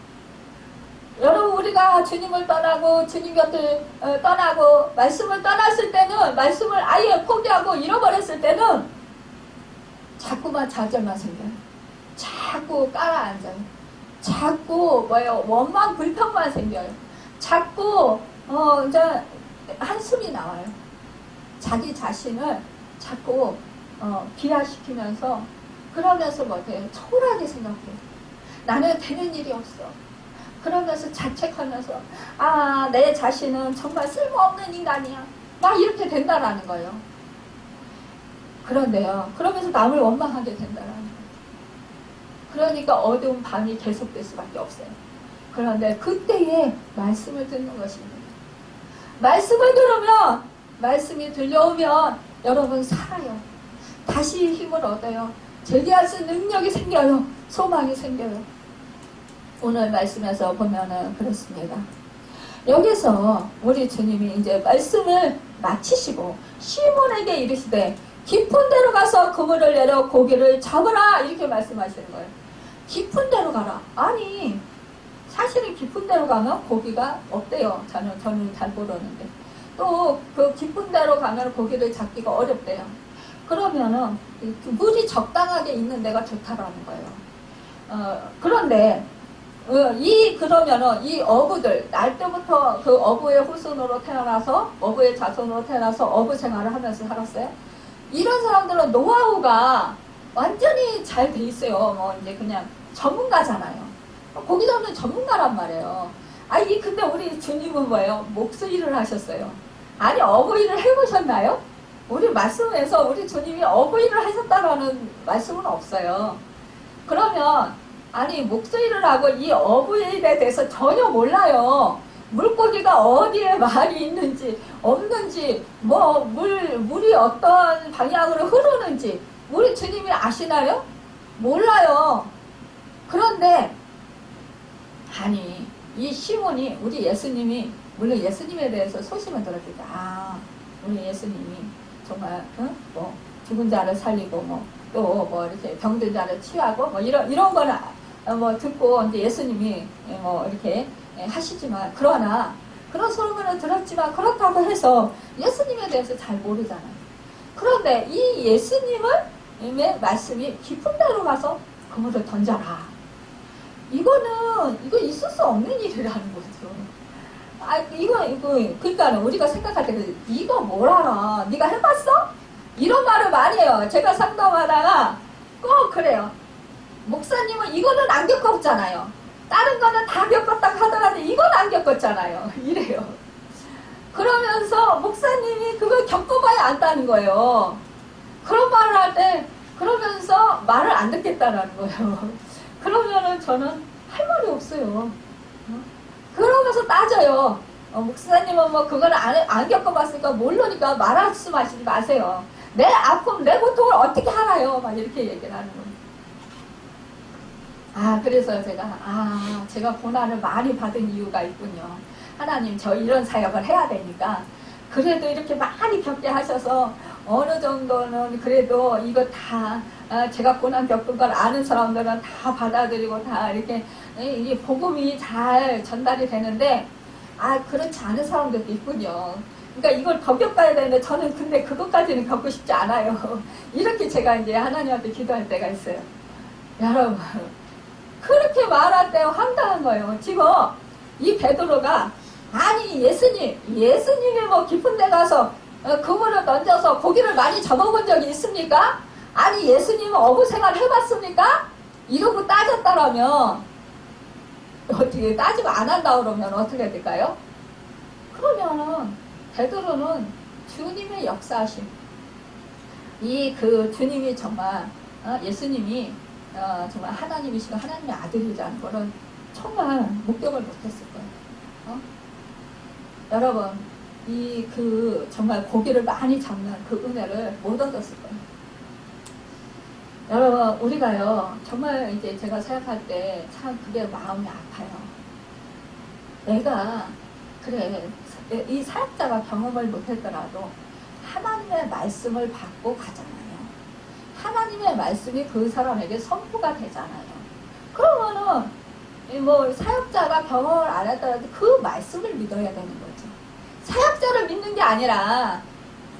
여러분 우리가 주님을 떠나고 주님 곁을 떠나고 말씀을 떠났을 때는 말씀을 아예 포기하고 잃어버렸을 때는 자꾸만 좌절만 생겨요. 자꾸 깔아앉아요. 자꾸 뭐예요? 원망 불평만 생겨요. 자꾸 이제 한숨이 나와요. 자기 자신을 자꾸 비하시키면서 그러면서 뭐예요? 초라하게 생각해요. 나는 되는 일이 없어. 그러면서 자책하면서 내 자신은 정말 쓸모없는 인간이야. 막 이렇게 된다라는 거예요. 그런데요. 그러면서 남을 원망하게 된다라는 거예요. 그러니까 어두운 밤이 계속될 수밖에 없어요. 그런데 그때에 말씀을 듣는 것입니다. 말씀을 들으면 말씀이 들려오면 여러분 살아요. 다시 힘을 얻어요. 재기할 수 있는 능력이 생겨요. 소망이 생겨요. 오늘 말씀에서 보면은 그렇습니다. 여기서 우리 주님이 이제 말씀을 마치시고 시몬에게 이르시되 깊은 데로 가서 그물을 내려 고기를 잡으라 이렇게 말씀하시는 거예요. 깊은 데로 가라. 아니 사실은 깊은 데로 가면 고기가 없대요. 저는 잘 모르는데 또 그 깊은 데로 가면 고기를 잡기가 어렵대요. 그러면은 물이 적당하게 있는 데가 좋다라는 거예요. 그런데 그러면은 이 어부들, 날 때부터 그 어부의 후손으로 태어나서, 어부의 자손으로 태어나서 어부 생활을 하면서 살았어요. 이런 사람들은 노하우가 완전히 잘 돼 있어요. 뭐, 이제 그냥 전문가잖아요. 고기 잡는 전문가란 말이에요. 근데 우리 주님은 뭐예요? 목수 일을 하셨어요. 아니, 어부 일을 해보셨나요? 우리 말씀에서 우리 주님이 어부 일을 하셨다라는 말씀은 없어요. 그러면, 목수 일을 하고 이 어부에 대해서 전혀 몰라요. 물고기가 어디에 많이 있는지, 없는지, 물이 어떤 방향으로 흐르는지, 우리 주님이 아시나요? 몰라요. 그런데, 이 시몬이, 우리 예수님이, 물론 예수님에 대해서 소식을 들었을 때, 우리 예수님이 정말, 죽은 자를 살리고, 또 이렇게 병든 자를 치유하고, 이런 거는, 듣고, 이제 예수님이, 이렇게 하시지만, 그러나, 그런 소문을 들었지만, 그렇다고 해서 예수님에 대해서 잘 모르잖아요. 그런데 이 예수님의 말씀이 깊은 데로 가서 그물을 던져라. 이거 있을 수 없는 일이라는 거죠. 그러니까 우리가 생각할 때, 이거 뭘 알아? 네가 해봤어? 이런 말을 많이 해요. 제가 상담하다가 꼭 그래요. 목사님은 이거는 안 겪었잖아요. 다른 거는 다 겪었다고 하더라도 이건 안 겪었잖아요. 이래요. 그러면서 목사님이 그걸 겪어봐야 안다는 거예요. 그런 말을 할 때 그러면서 말을 안 듣겠다는 거예요. 그러면은 저는 할 말이 없어요. 그러면서 따져요. 목사님은 뭐 그거는 안 겪어봤으니까 모르니까 말씀하시지 마세요. 내 아픔, 내 고통을 어떻게 알아요? 막 이렇게 얘기를 하는 거예요. 그래서 제가 고난을 많이 받은 이유가 있군요. 하나님, 저 이런 사역을 해야 되니까 그래도 이렇게 많이 겪게 하셔서 어느 정도는 그래도 이거 다 제가 고난 겪은 걸 아는 사람들은 다 받아들이고 다 이렇게 이 복음이 잘 전달이 되는데 그렇지 않은 사람들도 있군요. 그러니까 이걸 더 겪어야 되는데 저는 근데 그것까지는 겪고 싶지 않아요. 이렇게 제가 이제 하나님한테 기도할 때가 있어요. 여러분, 그렇게 말할 때 황당한 거예요. 지금 이 베드로가 아니 예수님이 뭐 깊은 데 가서 그물을 던져서 고기를 많이 잡아본 적이 있습니까? 아니 예수님은 어부 생활 해봤습니까? 이러고 따졌다라면 어떻게 따지고 안 한다 그러면 어떻게 될까요? 그러면은 베드로는 주님의 역사하심 주님이 정말 예수님이 정말 하나님이시고 하나님의 아들이라는 거는 정말 목격을 못했을 거예요. 여러분 정말 고기를 많이 잡는 그 은혜를 못 얻었을 거예요. 여러분 우리가요 정말 이제 제가 생각할 때 참 그게 마음이 아파요. 내가 그래 이 사역자가 경험을 못했더라도 하나님의 말씀을 받고 가잖아요. 하나님의 말씀이 그 사람에게 선포가 되잖아요. 그러면은 뭐 사역자가 경험을 안 했더라도 그 말씀을 믿어야 되는 거죠. 사역자를 믿는 게 아니라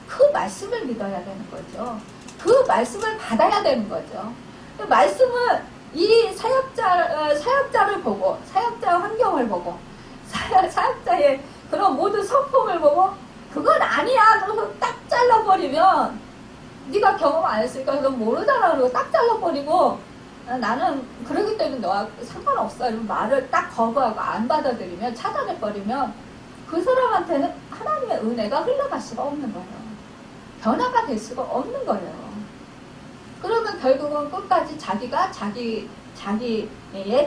그 말씀을 믿어야 되는 거죠. 그 말씀을 받아야 되는 거죠. 그 말씀을 이 사역자를 보고 사역자 환경을 보고 사역자의 그런 모든 성품을 보고 그건 아니야 그래서 딱 잘라버리면 네가 경험 안 했으니까 넌 모르잖아 그러고 딱 잘라버리고 나는 그러기 때문에 너와 상관없어 이런 말을 딱 거부하고 안 받아들이면 차단해버리면 그 사람한테는 하나님의 은혜가 흘러갈 수가 없는 거예요. 변화가 될 수가 없는 거예요. 그러면 결국은 끝까지 자기가 자기의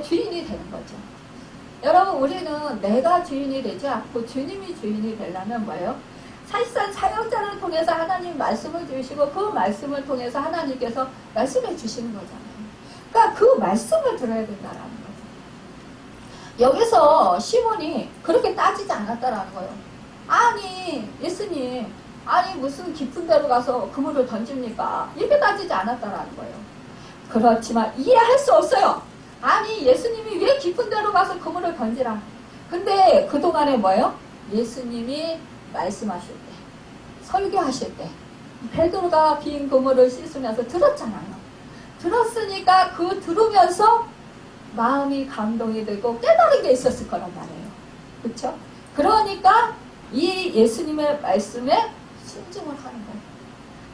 주인이 되는 거죠. 여러분 우리는 내가 주인이 되지 않고 주님이 주인이 되려면 뭐예요? 사실상 사역자를 통해서 하나님 말씀을 주시고 그 말씀을 통해서 하나님께서 말씀해 주시는 거잖아요. 그러니까 그 말씀을 들어야 된다는 거죠. 여기서 시몬이 그렇게 따지지 않았다라는 거예요. 아니 예수님 아니 무슨 깊은 데로 가서 그물을 던집니까? 이렇게 따지지 않았다라는 거예요. 그렇지만 이해할 수 없어요. 아니 예수님이 왜 깊은 데로 가서 그물을 던지라. 근데 그동안에 뭐예요? 예수님이 말씀하실 때 설교하실 때 베드로가 빈 그물을 씻으면서 들었잖아요. 들었으니까 그 들으면서 마음이 감동이 되고 깨달은 게 있었을 거란 말이에요. 그렇죠? 그러니까 이 예수님의 말씀에 순종을 하는 거예요.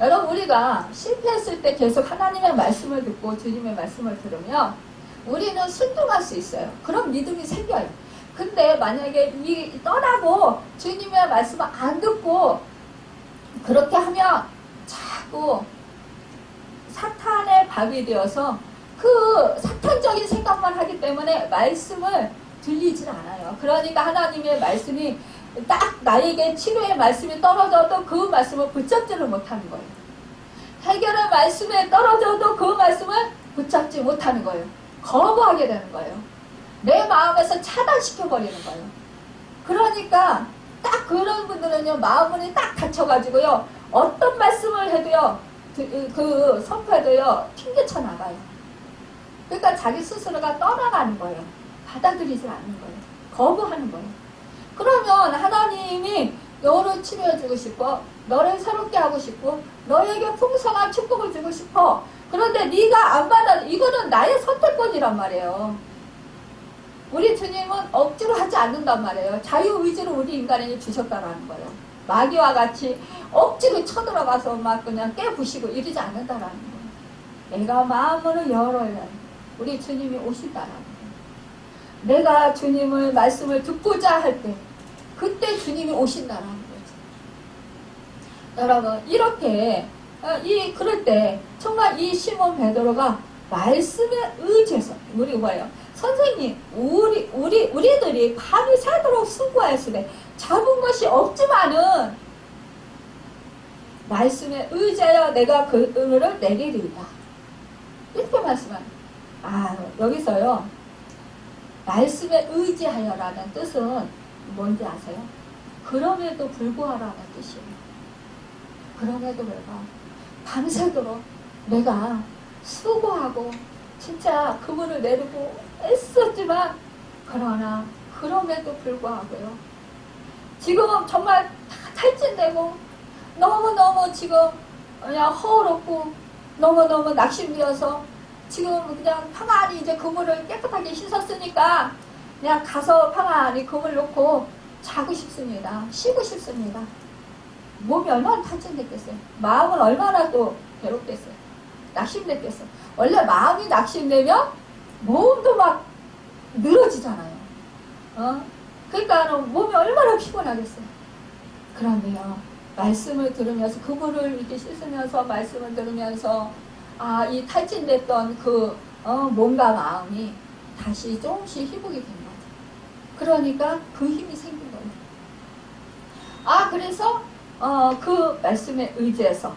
여러분 우리가 실패했을 때 계속 하나님의 말씀을 듣고 주님의 말씀을 들으면 우리는 순종할 수 있어요. 그런 믿음이 생겨요. 근데 만약에 이 떠나고 주님의 말씀을 안 듣고 그렇게 하면 자꾸 사탄의 밥이 되어서 그 사탄적인 생각만 하기 때문에 말씀을 들리질 않아요. 그러니까 하나님의 말씀이 딱 나에게 치료의 말씀이 떨어져도 그 말씀을 붙잡지를 못하는 거예요. 해결의 말씀에 떨어져도 그 말씀을 붙잡지 못하는 거예요. 거부하게 되는 거예요. 내 마음에서 차단시켜버리는 거예요. 그러니까 딱 그런 분들은요 마음이 딱 닫혀가지고요 어떤 말씀을 해도요 그 선포해도요 튕겨쳐 나가요. 그러니까 자기 스스로가 떠나가는 거예요. 받아들이지 않는 거예요. 거부하는 거예요. 그러면 하나님이 너를 치료해주고 싶어. 너를 새롭게 하고 싶고 너에게 풍성한 축복을 주고 싶어. 그런데 네가 안 받아. 이거는 나의 선택권이란 말이에요. 우리 주님은 억지로 하지 않는단 말이에요. 자유의지로 우리 인간에게 주셨다라는 거예요. 마귀와 같이 억지로 쳐들어가서 막 그냥 깨부시고 이러지 않는다라는 거예요. 내가 마음으로 열어야 우리 주님이 오신다라는 거예요. 내가 주님을 말씀을 듣고자 할 때 그때 주님이 오신다라는 거죠. 여러분 이렇게 그럴 때 정말 이 시몬 베드로가 말씀에 의지해서 우리 뭐예요? 선생님 우리들이 밤이 새도록 수고했으되 잡은 것이 없지만은 말씀에 의지하여 내가 그물을 내리리이다. 이렇게 말씀합니다. 여기서요. 말씀에 의지하여라는 뜻은 뭔지 아세요? 그럼에도 불구하라는 뜻이에요. 그럼에도 불구하고 밤새도록 내가 수고하고 진짜 그물을 내리고 애썼지만 그러나 그럼에도 불구하고요. 지금 정말 다 탈진되고 너무너무 지금 그냥 허울없고 너무너무 낙심되어서 지금 그냥 평안히 이제 그물을 깨끗하게 씻었으니까 그냥 가서 평안히 그물 놓고 자고 싶습니다. 쉬고 싶습니다. 몸이 얼마나 탈진됐겠어요. 마음은 얼마나 또 괴롭겠어요. 낙심됐겠어요. 원래 마음이 낙심되면 몸도 막 늘어지잖아요. 그러니까 몸이 얼마나 피곤하겠어요. 그런데요. 말씀을 들으면서 그물을 이렇게 씻으면서 말씀을 들으면서 이 탈진됐던 그 몸과 마음이 다시 조금씩 회복이 된 거죠. 그러니까 그 힘이 생긴 거예요. 그래서 그 말씀에 의지해서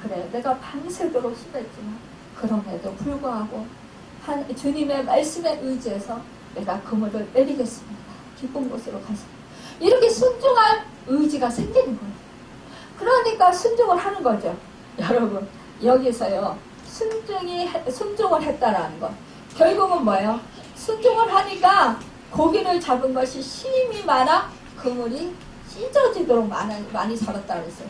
그래 내가 밤새도록 수고했지만 그럼에도 불구하고 주님의 말씀에 의지해서 내가 그물을 내리겠습니다. 기쁜 곳으로 가서 이렇게 순종할 의지가 생기는 거예요. 그러니까 순종을 하는 거죠. 여러분 여기서요 순종을 했다라는 것 결국은 뭐예요? 순종을 하니까 고기를 잡은 것이 힘이 많아 그물이 찢어지도록 많이 잡았다고 했어요.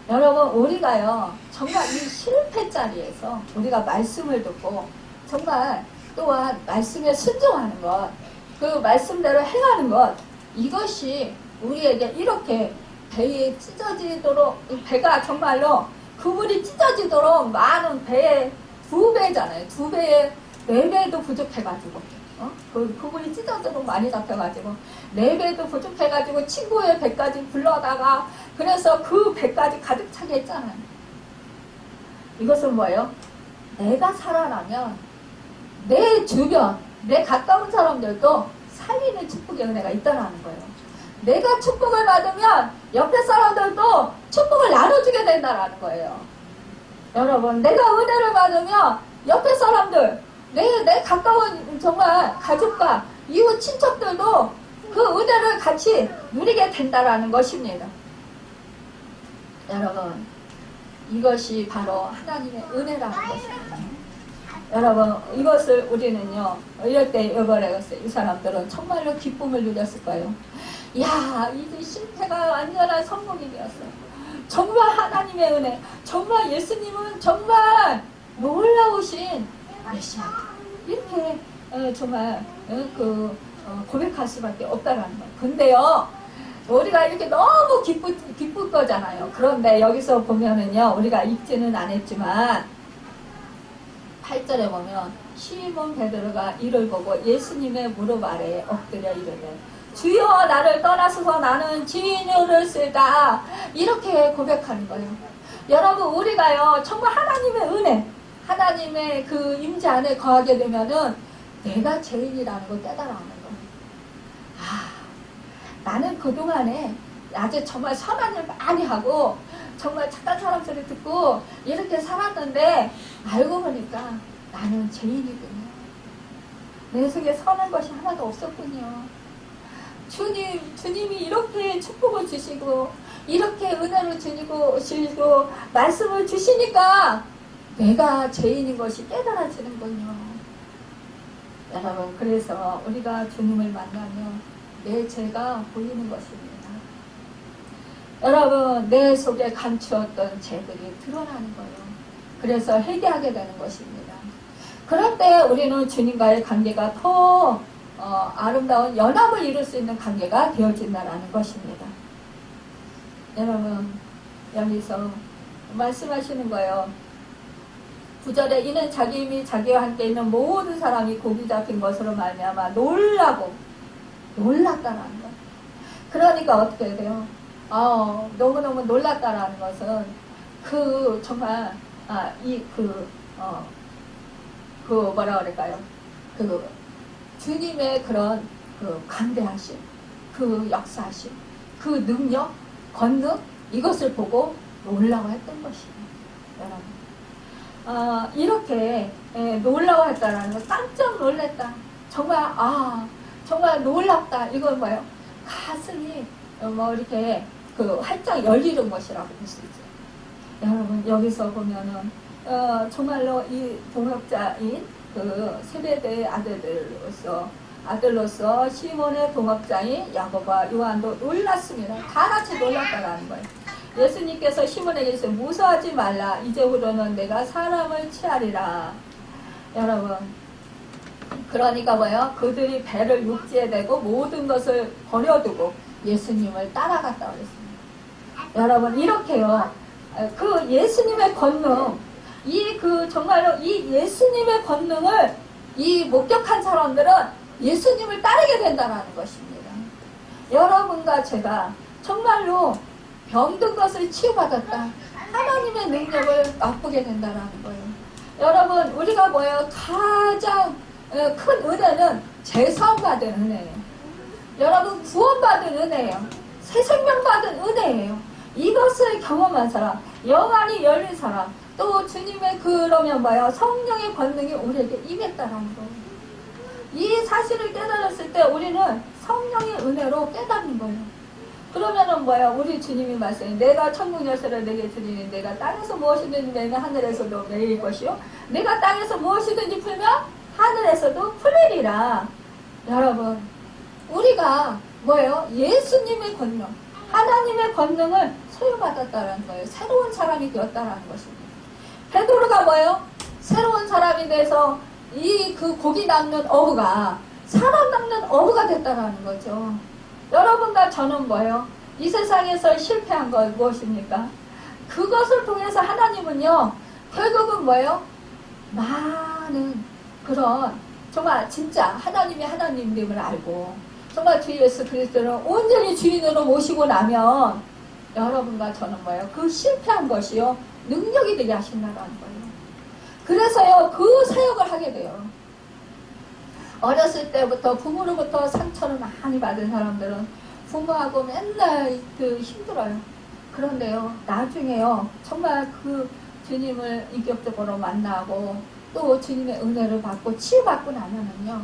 여러분 우리가요 정말 이 실패 자리에서 우리가 말씀을 듣고 정말 또한 말씀에 순종하는 것 그 말씀대로 행하는 것 이것이 우리에게 이렇게 배에 찢어지도록 배가 정말로 그물이 찢어지도록 많은 배의 2배잖아요. 2배에 4배도 부족해가지고 그물이 찢어지도록 많이 잡혀가지고 4배도 부족해가지고 친구의 배까지 불러다가 그래서 그 배까지 가득 차게 했잖아요. 이것은 뭐예요? 내가 살아나면 내 주변 내 가까운 사람들도 살리는 축복의 은혜가 있다는 거예요. 내가 축복을 받으면 옆에 사람들도 축복을 나눠주게 된다는 거예요. 여러분 내가 은혜를 받으면 옆에 사람들 내 가까운 정말 가족과 이웃 친척들도 그 은혜를 같이 누리게 된다는 것입니다. 여러분 이것이 바로 하나님의 은혜라는 것입니다. 여러분 이것을 우리는요 이럴 때 여벌했어요. 이 사람들은 정말로 기쁨을 누렸을 거예요. 야 이제 실패가 완전한 성공이 되었어요. 정말 하나님의 은혜 정말 예수님은 정말 놀라우신 메시아 이렇게 정말 고백할 수밖에 없다라는 거예요. 근데요 우리가 이렇게 너무 기쁠 거잖아요. 그런데 여기서 보면은요 우리가 읽지는 않았지만 8절에 보면 시몬 베드로가 이를 보고 예수님의 무릎 아래에 엎드려 이르되 주여 나를 떠나소서 나는 진유를 쓰다 이렇게 고백하는 거예요. 여러분 우리가요 정말 하나님의 은혜 하나님의 그 임재 안에 거하게 되면은 내가 죄인이라는 걸 깨달아가는 거예요. 나는 그동안에 아주 정말 선한 일 많이 하고 정말 착한 사람 소리 듣고 이렇게 살았는데 알고 보니까 나는 죄인이군요. 내 속에 선한 것이 하나도 없었군요. 주님이 이렇게 축복을 주시고 이렇게 은혜를 주시고 말씀을 주시니까 내가 죄인인 것이 깨달아지는군요. 여러분 그래서 우리가 주님을 만나면 내 죄가 보이는 것입니다. 여러분 내 속에 감추었던 죄들이 드러나는 거예요. 그래서 회개하게 되는 것입니다. 그럴 때 우리는 주님과의 관계가 더 아름다운 연합을 이룰 수 있는 관계가 되어진다는 것입니다. 여러분, 여기서 말씀하시는 거예요. 9절에 이는 자기 이미 자기와 함께 있는 모든 사람이 고기 잡힌 것으로 말미암아 놀랐다라는 거. 그러니까 어떻게 돼요? 너무너무 놀랐다라는 것은 정말 뭐라 그럴까요? 주님의 그런 관대하심, 역사하심, 능력, 권능, 이것을 보고 놀라워했던 것이에요. 여러분, 이렇게 놀라워했다라는 거, 깜짝 놀랐다. 정말 놀랍다. 이건 뭐예요? 가슴이 이렇게 활짝 열리는 것이라고 볼 수 있죠. 여러분, 여기서 보면은 정말로 이 동역자인 세베대의 아들로서 시몬의 동업자인 야고보와 요한도 놀랐습니다. 다 같이 놀랐다라는 거예요. 예수님께서 시몬에게 이르시되 무서워하지 말라. 이제부터는 내가 사람을 취하리라. 여러분, 그러니까 뭐예요? 그들이 배를 육지에 대고 모든 것을 버려두고 예수님을 따라갔다고 했습니다. 여러분, 이렇게요. 예수님의 권능, 정말로 이 예수님의 권능을 목격한 사람들은 예수님을 따르게 된다는 것입니다. 여러분과 제가 정말로 병든 것을 치유받았다. 하나님의 능력을 맛보게 된다는 거예요. 여러분, 우리가 뭐예요? 가장 큰 은혜는 재산받은 은혜예요. 여러분, 구원받은 은혜예요. 새 생명 받은 은혜예요. 이것을 경험한 사람, 영안이 열린 사람, 또 주님의 그러면 뭐예요? 성령의 권능이 우리에게 임했다라는 거예요. 이 사실을 깨달았을 때 우리는 성령의 은혜로 깨닫는 거예요. 그러면은 뭐예요? 우리 주님이 말씀해, 내가 천국 열쇠를 내게 주리니 내가 땅에서 무엇이든지 내면 하늘에서도 매일 것이요, 내가 땅에서 무엇이든지 풀면 하늘에서도 풀리리라. 여러분, 우리가 뭐예요? 예수님의 권능, 하나님의 권능을 소유받았다는 거예요. 새로운 사람이 되었다는 것입니다. 베드로가 뭐예요? 새로운 사람이 돼서 고기 낚는 어부가 사람 낚는 어부가 됐다는 거죠. 여러분과 저는 뭐예요? 이 세상에서 실패한 것 무엇입니까? 그것을 통해서 하나님은요, 결국은 뭐예요? 많은 그런 정말 진짜 하나님이 하나님임을 알고 정말 주 예수 그리스도를 온전히 주인으로 모시고 나면 여러분과 저는 뭐예요? 그 실패한 것이요, 능력이 되게 하신다는 거예요. 그래서요, 그 사역을 하게 돼요. 어렸을 때부터 부모로부터 상처를 많이 받은 사람들은 부모하고 맨날 힘들어요. 그런데요, 나중에요, 정말 주님을 인격적으로 만나고 또 주님의 은혜를 받고 치유받고 나면은요,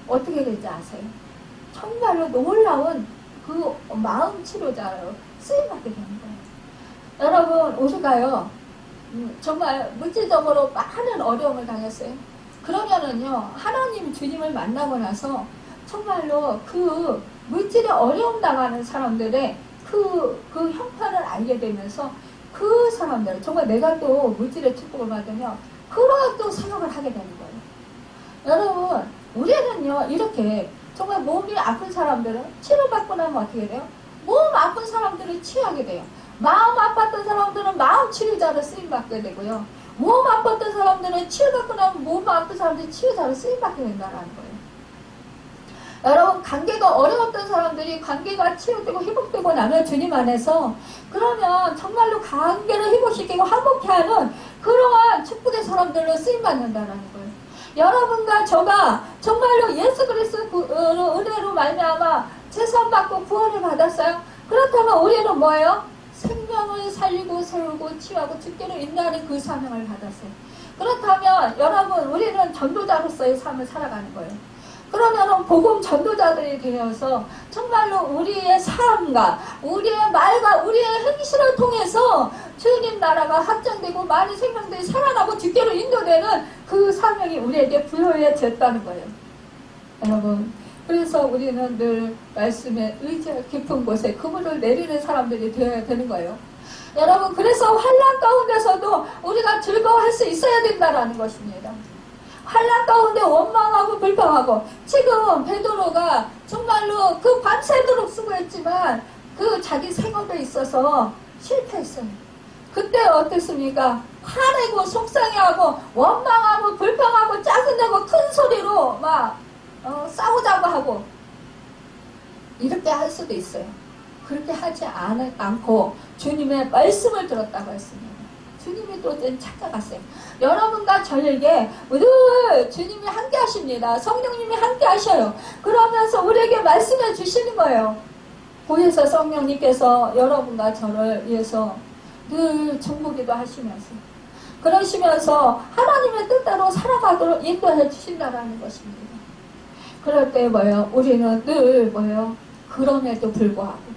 어떻게 되지 아세요? 정말로 놀라운 마음 치료자로 쓰임받게 되는 거예요. 여러분, 우리가요, 정말 물질적으로 많은 어려움을 당했어요. 그러면은요, 하나님 주님을 만나고 나서 정말로 물질에 어려움 당하는 사람들의 형편을 알게 되면서 그 사람들, 정말 내가 또 물질의 축복을 받으면 그런 또 생각을 하게 되는 거예요. 여러분, 우리는요, 이렇게 정말 몸이 아픈 사람들은 치료받고 나면 어떻게 돼요? 몸 아픈 사람들은 치유하게 돼요. 마음 아팠던 사람들은 마음 치료자로 쓰임받게 되고요. 몸 아팠던 사람들은 치유받고 나면 몸 아픈 사람들이 치유자로 쓰임받게 된다는 거예요. 여러분, 관계가 어려웠던 사람들이 관계가 치유되고 회복되고 나면 주님 안에서 그러면 정말로 관계를 회복시키고 화목케 하는 그러한 축복의 사람들로 쓰임받는다는 거예요. 여러분과 저가 정말로 예수 그리스도의 은혜로 말미암아 제사받고 구원을 받았어요. 그렇다면 우리는 뭐예요? 생명을 살리고 세우고 치유하고 죽기로 인도하는 그 사명을 받았어요. 그렇다면 여러분, 우리는 전도자로서의 삶을 살아가는 거예요. 그러면 복음 전도자들이 되어서 정말로 우리의 삶과 우리의 말과 우리의 행실을 통해서 주님 나라가 확장되고 많은 생명들이 살아나고 죽기로 인도되는 그 사명이 우리에게 부여해졌다는 거예요. 여러분, 그래서 우리는 늘 말씀에 의지할 깊은 곳에 그물을 내리는 사람들이 되어야 되는 거예요. 여러분, 그래서 환난 가운데서도 우리가 즐거워할 수 있어야 된다는 것입니다. 환난 가운데 원망하고 불평하고, 지금 베드로가 정말로 밤새도록 수고했지만 그 자기 생업에 있어서 실패했어요. 그때 어땠습니까? 화내고 속상해하고 원망하고 불평하고 짜증내고 큰 소리로 막 싸우자고 하고 이렇게 할 수도 있어요. 그렇게 하지 않고 주님의 말씀을 들었다고 했습니다. 주님이 또 찾아갔어요. 여러분과 저에게 늘 주님이 함께 하십니다. 성령님이 함께 하셔요. 그러면서 우리에게 말씀해 주시는 거예요. 보혜사 성령님께서 여러분과 저를 위해서 늘 중보기도 하시면서 그러시면서 하나님의 뜻대로 살아가도록 인도해 주신다라는 것입니다. 그럴 때 뭐예요? 우리는 늘 뭐예요? 그럼에도 불구하고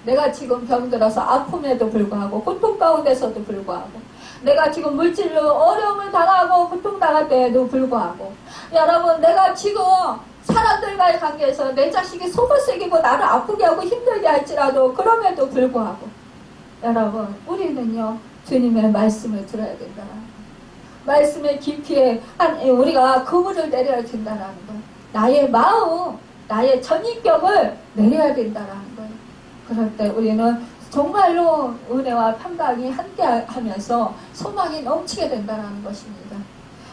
내가 지금 병들어서 아픔에도 불구하고 고통 가운데서도 불구하고 내가 지금 물질로 어려움을 당하고 고통당할 때에도 불구하고 여러분 내가 지금 사람들과의 관계에서 내 자식이 속을 새기고 나를 아프게 하고 힘들게 할지라도 그럼에도 불구하고 여러분 우리는요 주님의 말씀을 들어야 된다. 말씀의 깊이에 우리가 그물을 내려야 된다는 거. 나의 마음, 나의 전인격을 내려야 된다는 거예요. 그럴 때 우리는 정말로 은혜와 평강이 함께하면서 소망이 넘치게 된다는 것입니다.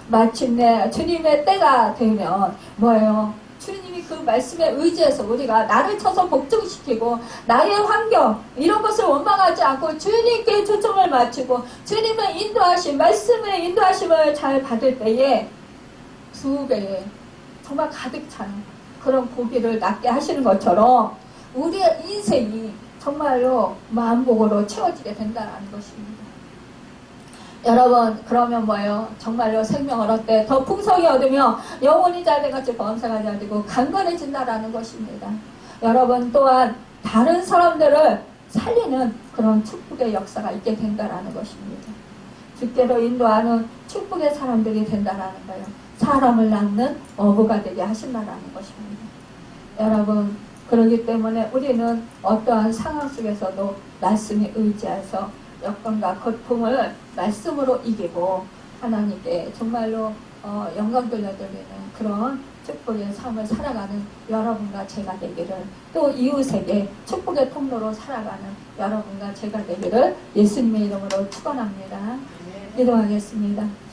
마침내 주님의 때가 되면 뭐예요? 주님이 그 말씀에 의지해서 우리가 나를 쳐서 복종시키고 나의 환경 이런 것을 원망하지 않고 주님께 초점을 맞추고 주님의 인도하심 말씀의 인도하심을 잘 받을 때에 두 배의 정말 가득 찬 그런 고기를 낫게 하시는 것처럼 우리의 인생이 정말로 만복으로 채워지게 된다는 것입니다. 여러분 그러면 뭐예요? 정말로 생명을 얻되 더 풍성히 얻으며 영혼이 잘된같이 범사가 잘되고 강건해진다라는 것입니다. 여러분 또한 다른 사람들을 살리는 그런 축복의 역사가 있게 된다라는 것입니다. 주께로 인도하는 축복의 사람들이 된다라는 거예요. 사람을 낳는 어부가 되게 하신다라는 것입니다. 여러분 그렇기 때문에 우리는 어떠한 상황 속에서도 말씀에 의지해서 여건과 고통을 말씀으로 이기고 하나님께 정말로 영광 돌려드리는 그런 축복의 삶을 살아가는 여러분과 제가 되기를 또 이웃에게 축복의 통로로 살아가는 여러분과 제가 되기를 예수님의 이름으로 축원합니다. 기도하겠습니다.